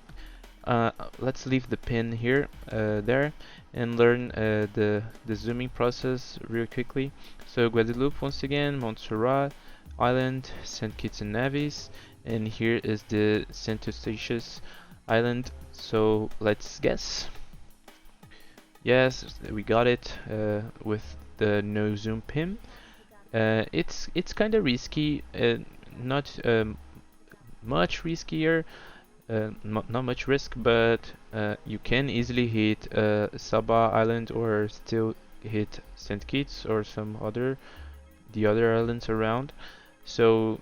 let's leave the pin here, there, and learn the zooming process real quickly. So Guadeloupe once again, Montserrat Island, St. Kitts and Nevis, and here is the Sint Eustatius Island. So let's guess. Yes, we got it with the no zoom pin. It's kind of risky, not much riskier, not much risk, but you can easily hit Saba Island or still hit St. Kitts or the other islands around. So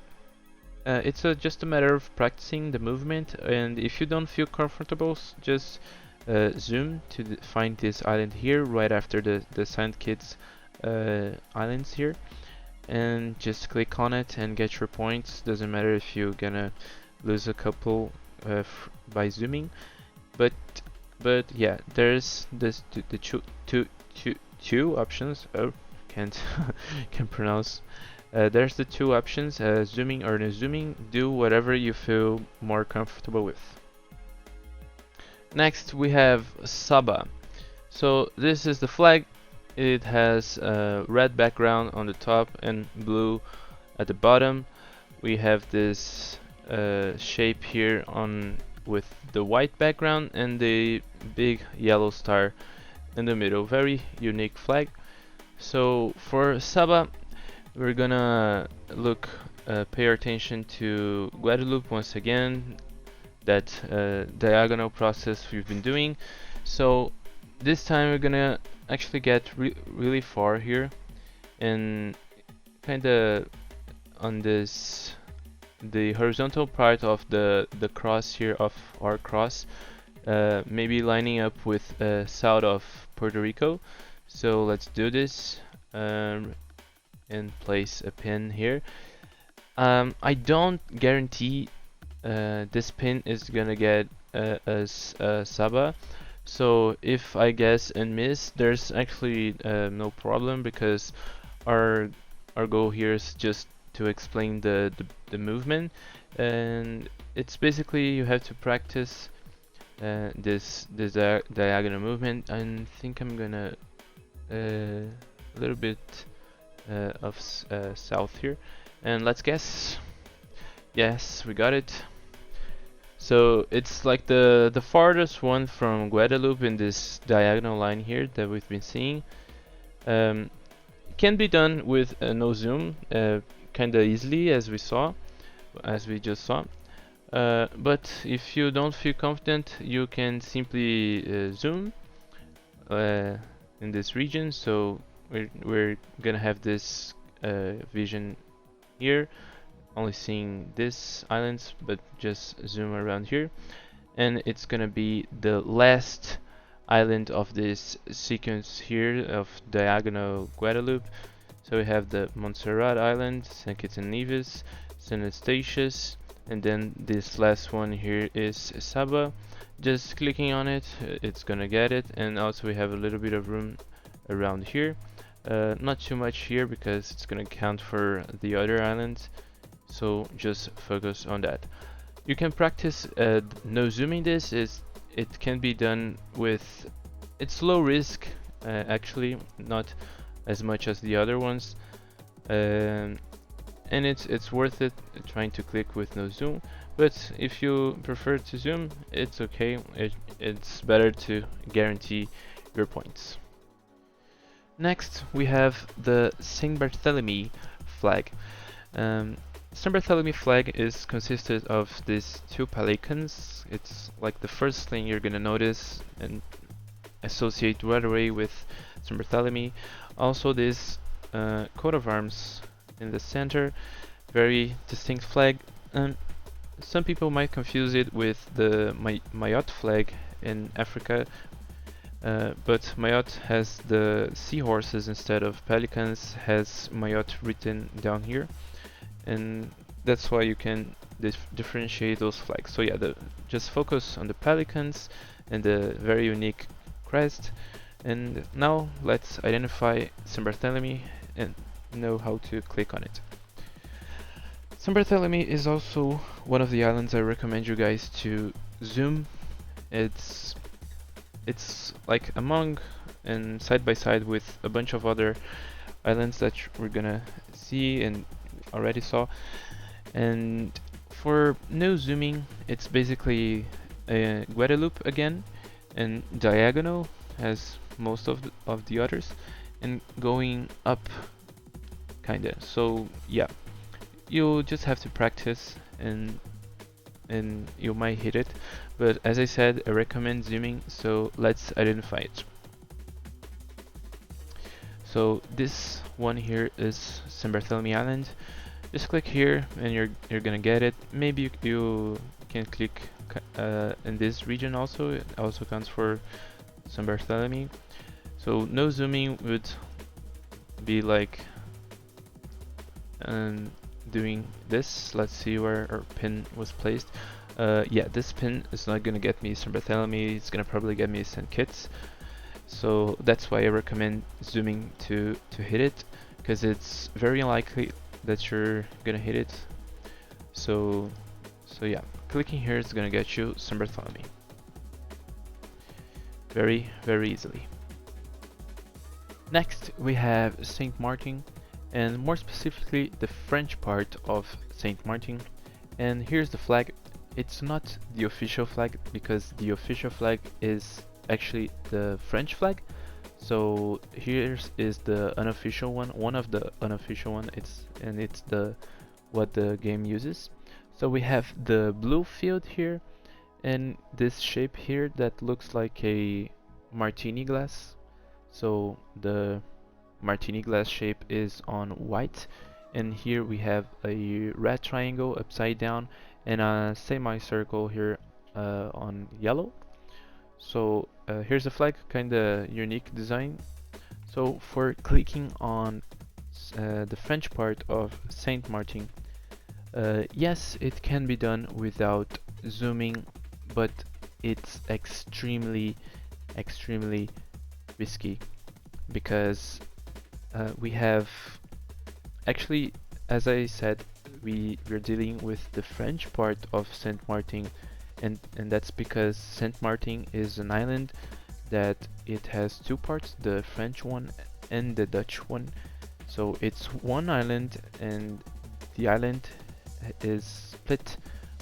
it's just a matter of practicing the movement, and if you don't feel comfortable, just zoom to find this island here right after the St. Kitts islands here, and just click on it and get your points. Doesn't matter if you're gonna lose a couple by zooming, but yeah, there's the two options. Oh, can't can pronounce. There's the two options: zooming or no zooming. Do whatever you feel more comfortable with. Next we have Saba. So this is the flag. It has a red background on the top and blue at the bottom. We have this shape here on with the white background and the big yellow star in the middle. Very unique flag. So for Saba, we're gonna pay our attention to Guadeloupe once again, that diagonal process we've been doing. So this time we're gonna actually get really far here, and kinda on the horizontal part of the cross here of our cross, maybe lining up with south of Puerto Rico. So let's do this, and place a pin here. I don't guarantee this pin is gonna get us Saba. So if I guess and miss, there's actually no problem, because our goal here is just to explain the movement, and it's basically you have to practice this diagonal movement. I think I'm gonna a little bit of south here, and let's guess. Yes, we got it. So it's like the farthest one from Guadeloupe in this diagonal line here that we've been seeing. Can be done with no zoom, kinda easily, as we just saw. But if you don't feel confident, you can simply zoom in this region. So we're gonna have this vision here, only seeing this islands, but just zoom around here, and it's gonna be the last island of this sequence here of diagonal Guadeloupe. So we have the Montserrat Island, St. Kitts and Nevis, Sint Eustatius, and then this last one here is Saba. Just clicking on it, it's gonna get it. And also we have a little bit of room around here, not too much here because it's gonna count for the other islands, so just focus on that. You can practice no zooming. It can be done with, it's low risk, actually, not as much as the other ones, and it's worth it trying to click with no zoom. But if you prefer to zoom, it's okay. It's better to guarantee your points. Next we have the Saint Barthélemy flag. Saint Barthélemy flag is consisted of these two pelicans. It's like the first thing you're gonna notice and associate right away with Saint Barthélemy. Also this coat of arms in the center, very distinct flag. Some people might confuse it with the Mayotte flag in Africa, but Mayotte has the seahorses instead of pelicans, has Mayotte written down here, and that's why you can differentiate those flags. So yeah, just focus on the pelicans and the very unique crest. And now let's identify Saint Barthélemy and know how to click on it. Saint Barthélemy is also one of the islands I recommend you guys to zoom It's it's like among and side by side with a bunch of other islands that we're gonna see and already saw. And for no zooming, it's basically Guadeloupe again, and diagonal as most of the others, and going up kinda. So yeah, you'll just have to practice and you might hit it. But as I said, I recommend zooming, so let's identify it. So this one here is St. Barthélemy Island. Just click here and you're gonna get it. Maybe you can click in this region also. It also counts for St. Barthélemy. So no zooming would be like doing this. Let's see where our pin was placed. Yeah, this pin is not gonna get me St. Barthélemy. It's gonna probably get me St. Kitts. So that's why I recommend zooming to hit it, because it's very unlikely that you're gonna hit it. So yeah, clicking here is gonna get you St. Barthélemy very easily. Next we have Sint Maarten, and more specifically the French part of Sint Maarten. And here's the flag. It's not the official flag, because the official flag is actually the French flag. So here's is the unofficial one of the unofficial one. It's the what the game uses. So we have the blue field here, and this shape here that looks like a martini glass. So the martini glass shape is on white, and here we have a red triangle upside down and a semicircle here on yellow. So here's a flag, kinda unique design. So for clicking on the French part of Saint Maarten, yes, it can be done without zooming, but it's extremely risky, because we have actually, as I said, we're dealing with the French part of Saint Maarten, and that's because Saint Maarten is an island that it has two parts, the French one and the Dutch one. So it's one island, and the island is split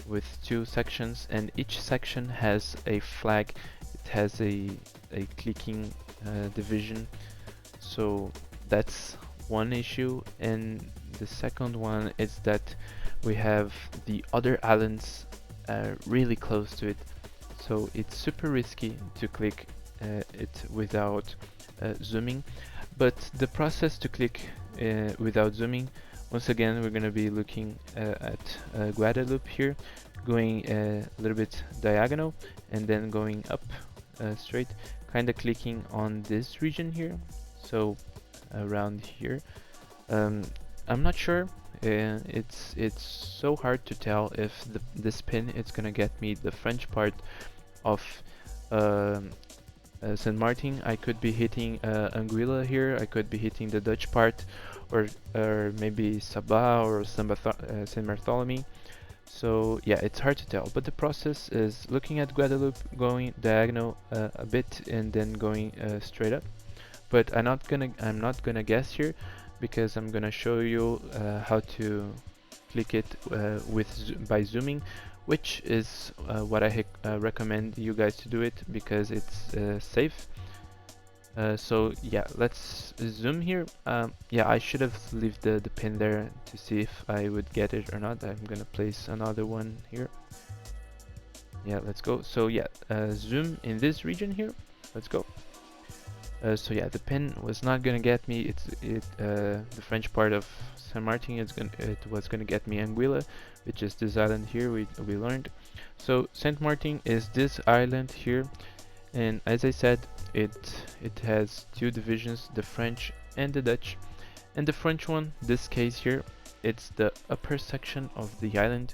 with two sections, and each section has a flag. It has a clicking division. So that's one issue, and the second one is that we have the other islands really close to it, so it's super risky to click it without zooming. But the process to click without zooming, once again we're going to be looking at Guadeloupe here, going a little bit diagonal and then going up straight, kind of clicking on this region here, so around here. I'm not sure. It's so hard to tell if this pin is gonna get me the French part of Sint Maarten. I could be hitting Anguilla here. I could be hitting the Dutch part, or maybe Saba or Saint Barthélemy. So yeah, it's hard to tell. But the process is looking at Guadeloupe, going diagonal a bit, and then going straight up. But I'm not gonna guess here, because I'm gonna show you how to click it by zooming, which is what I recommend you guys to do it, because it's safe. So yeah, let's zoom here. Yeah, I should have left the pin there to see if I would get it or not. I'm gonna place another one here. Yeah, let's go. So yeah, zoom in this region here. Let's go. So yeah, the pin was not gonna get me. The French part of Saint Maarten. It was gonna get me Anguilla, which is this island here. We learned. So Saint Maarten is this island here, and as I said, it has two divisions, the French and the Dutch. And the French one, this case here, it's the upper section of the island.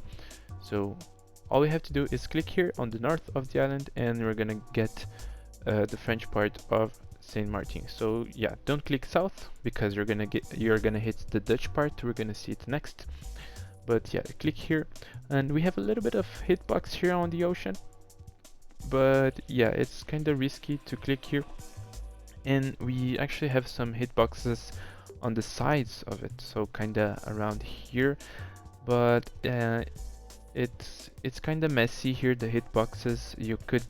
So all we have to do is click here on the north of the island, and we're gonna get the French part of Saint Maarten. So yeah, don't click south, because you're gonna hit the Dutch part. We're gonna see it next. But yeah, click here, and we have a little bit of hitbox here on the ocean. but yeah, it's kind of risky to click here, and we actually have some hitboxes on the sides of it, so kind of around here, but it's kind of messy here, the hitboxes. You could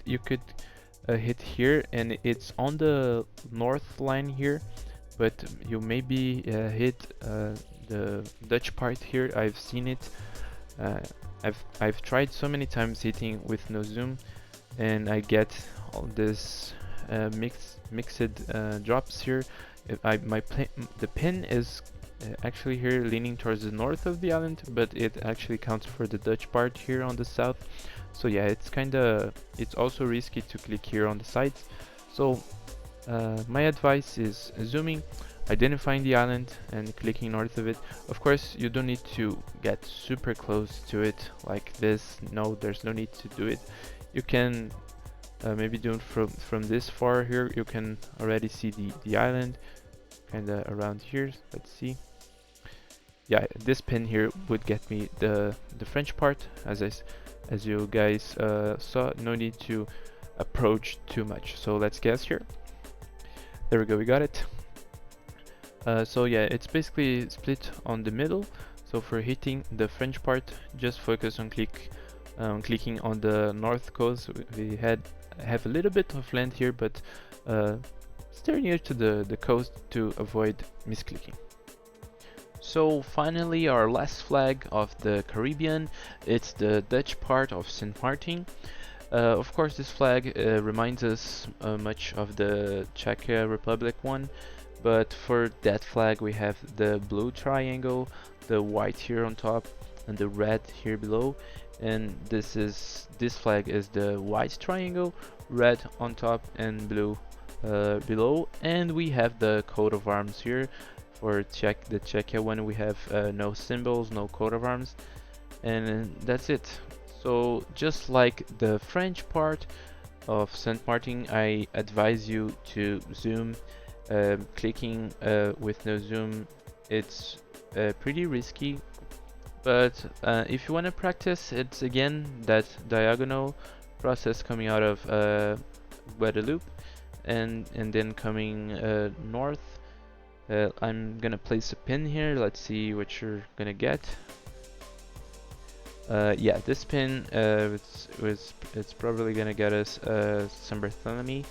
hit here, and it's on the north line here, but you maybe hit the Dutch part here. I've seen it. uh, I've tried so many times hitting with no zoom, and I get all this mixed drops here. If the pin is actually here leaning towards the north of the island, but it actually counts for the Dutch part here on the south. So yeah, it's also risky to click here on the sides. So my advice is zooming, identifying the island, and clicking north of it. Of course, you don't need to get super close to it like this. No, there's no need to do it. You can maybe do it from this far here. You can already see the island kind of around here. Let's see. Yeah, this pin here would get me the French part. As you guys saw, no need to approach too much. So let's guess here. There we go, we got it. So yeah, it's basically split on the middle. So for hitting the French part, just focus on clicking on the north coast. We have a little bit of land here, but steer near to the coast to avoid misclicking. So finally, our last flag of the Caribbean, it's the Dutch part of Sint Maarten. Of course, this flag reminds us much of the Czech Republic one, but for that flag we have the blue triangle, the white here on top, and the red here below. And this flag is the white triangle, red on top, and blue below. And we have the coat of arms here. For the Czechia one, we have no symbols, no coat of arms, and that's it. So just like the French part of Sint Maarten, I advise you to zoom. Clicking with no zoom, it's pretty risky, but if you want to practice, it's again that diagonal process coming out of Guadeloupe and then coming north. I'm gonna place a pin here. Let's see what you're gonna get. Yeah, this pin it's probably gonna get us some Barthélemy,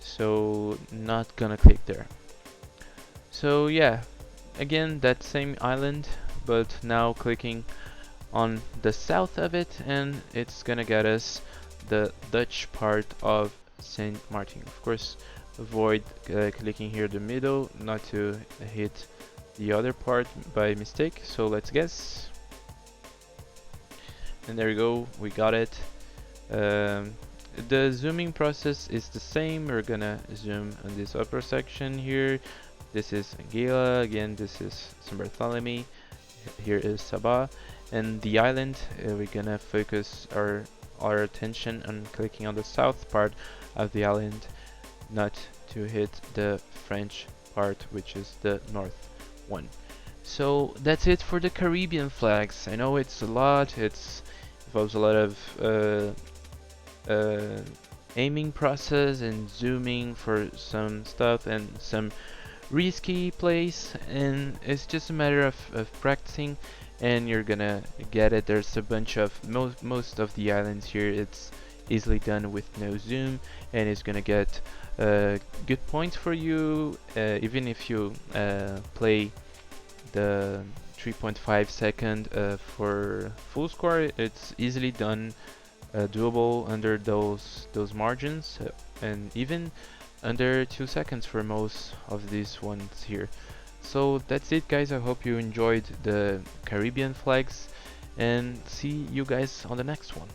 so not gonna click there. So yeah, again that same island, but now clicking on the south of it, and it's gonna get us the Dutch part of Sint Maarten. Of course, avoid clicking here the middle, not to hit the other part by mistake. So let's guess, and there you go, we got it. The zooming process is the same. We're gonna zoom on this upper section here. This is Anguilla, again this is St. Barthélemy, here is Saba, and the island, we're gonna focus our attention on clicking on the south part of the island, not to hit the French part, which is the north one. So that's it for the Caribbean flags. I know it's a lot, it involves a lot of aiming process and zooming for some stuff and some risky plays, and it's just a matter of practicing, and you're gonna get it. There's a bunch of most of the islands here, it's easily done with no zoom, and it's gonna get good points for you, even if you play the 3.5 second for full score. It's easily done, doable under those margins, and even under 2 seconds for most of these ones here. So that's it, guys. I hope you enjoyed the Caribbean flags, and see you guys on the next one.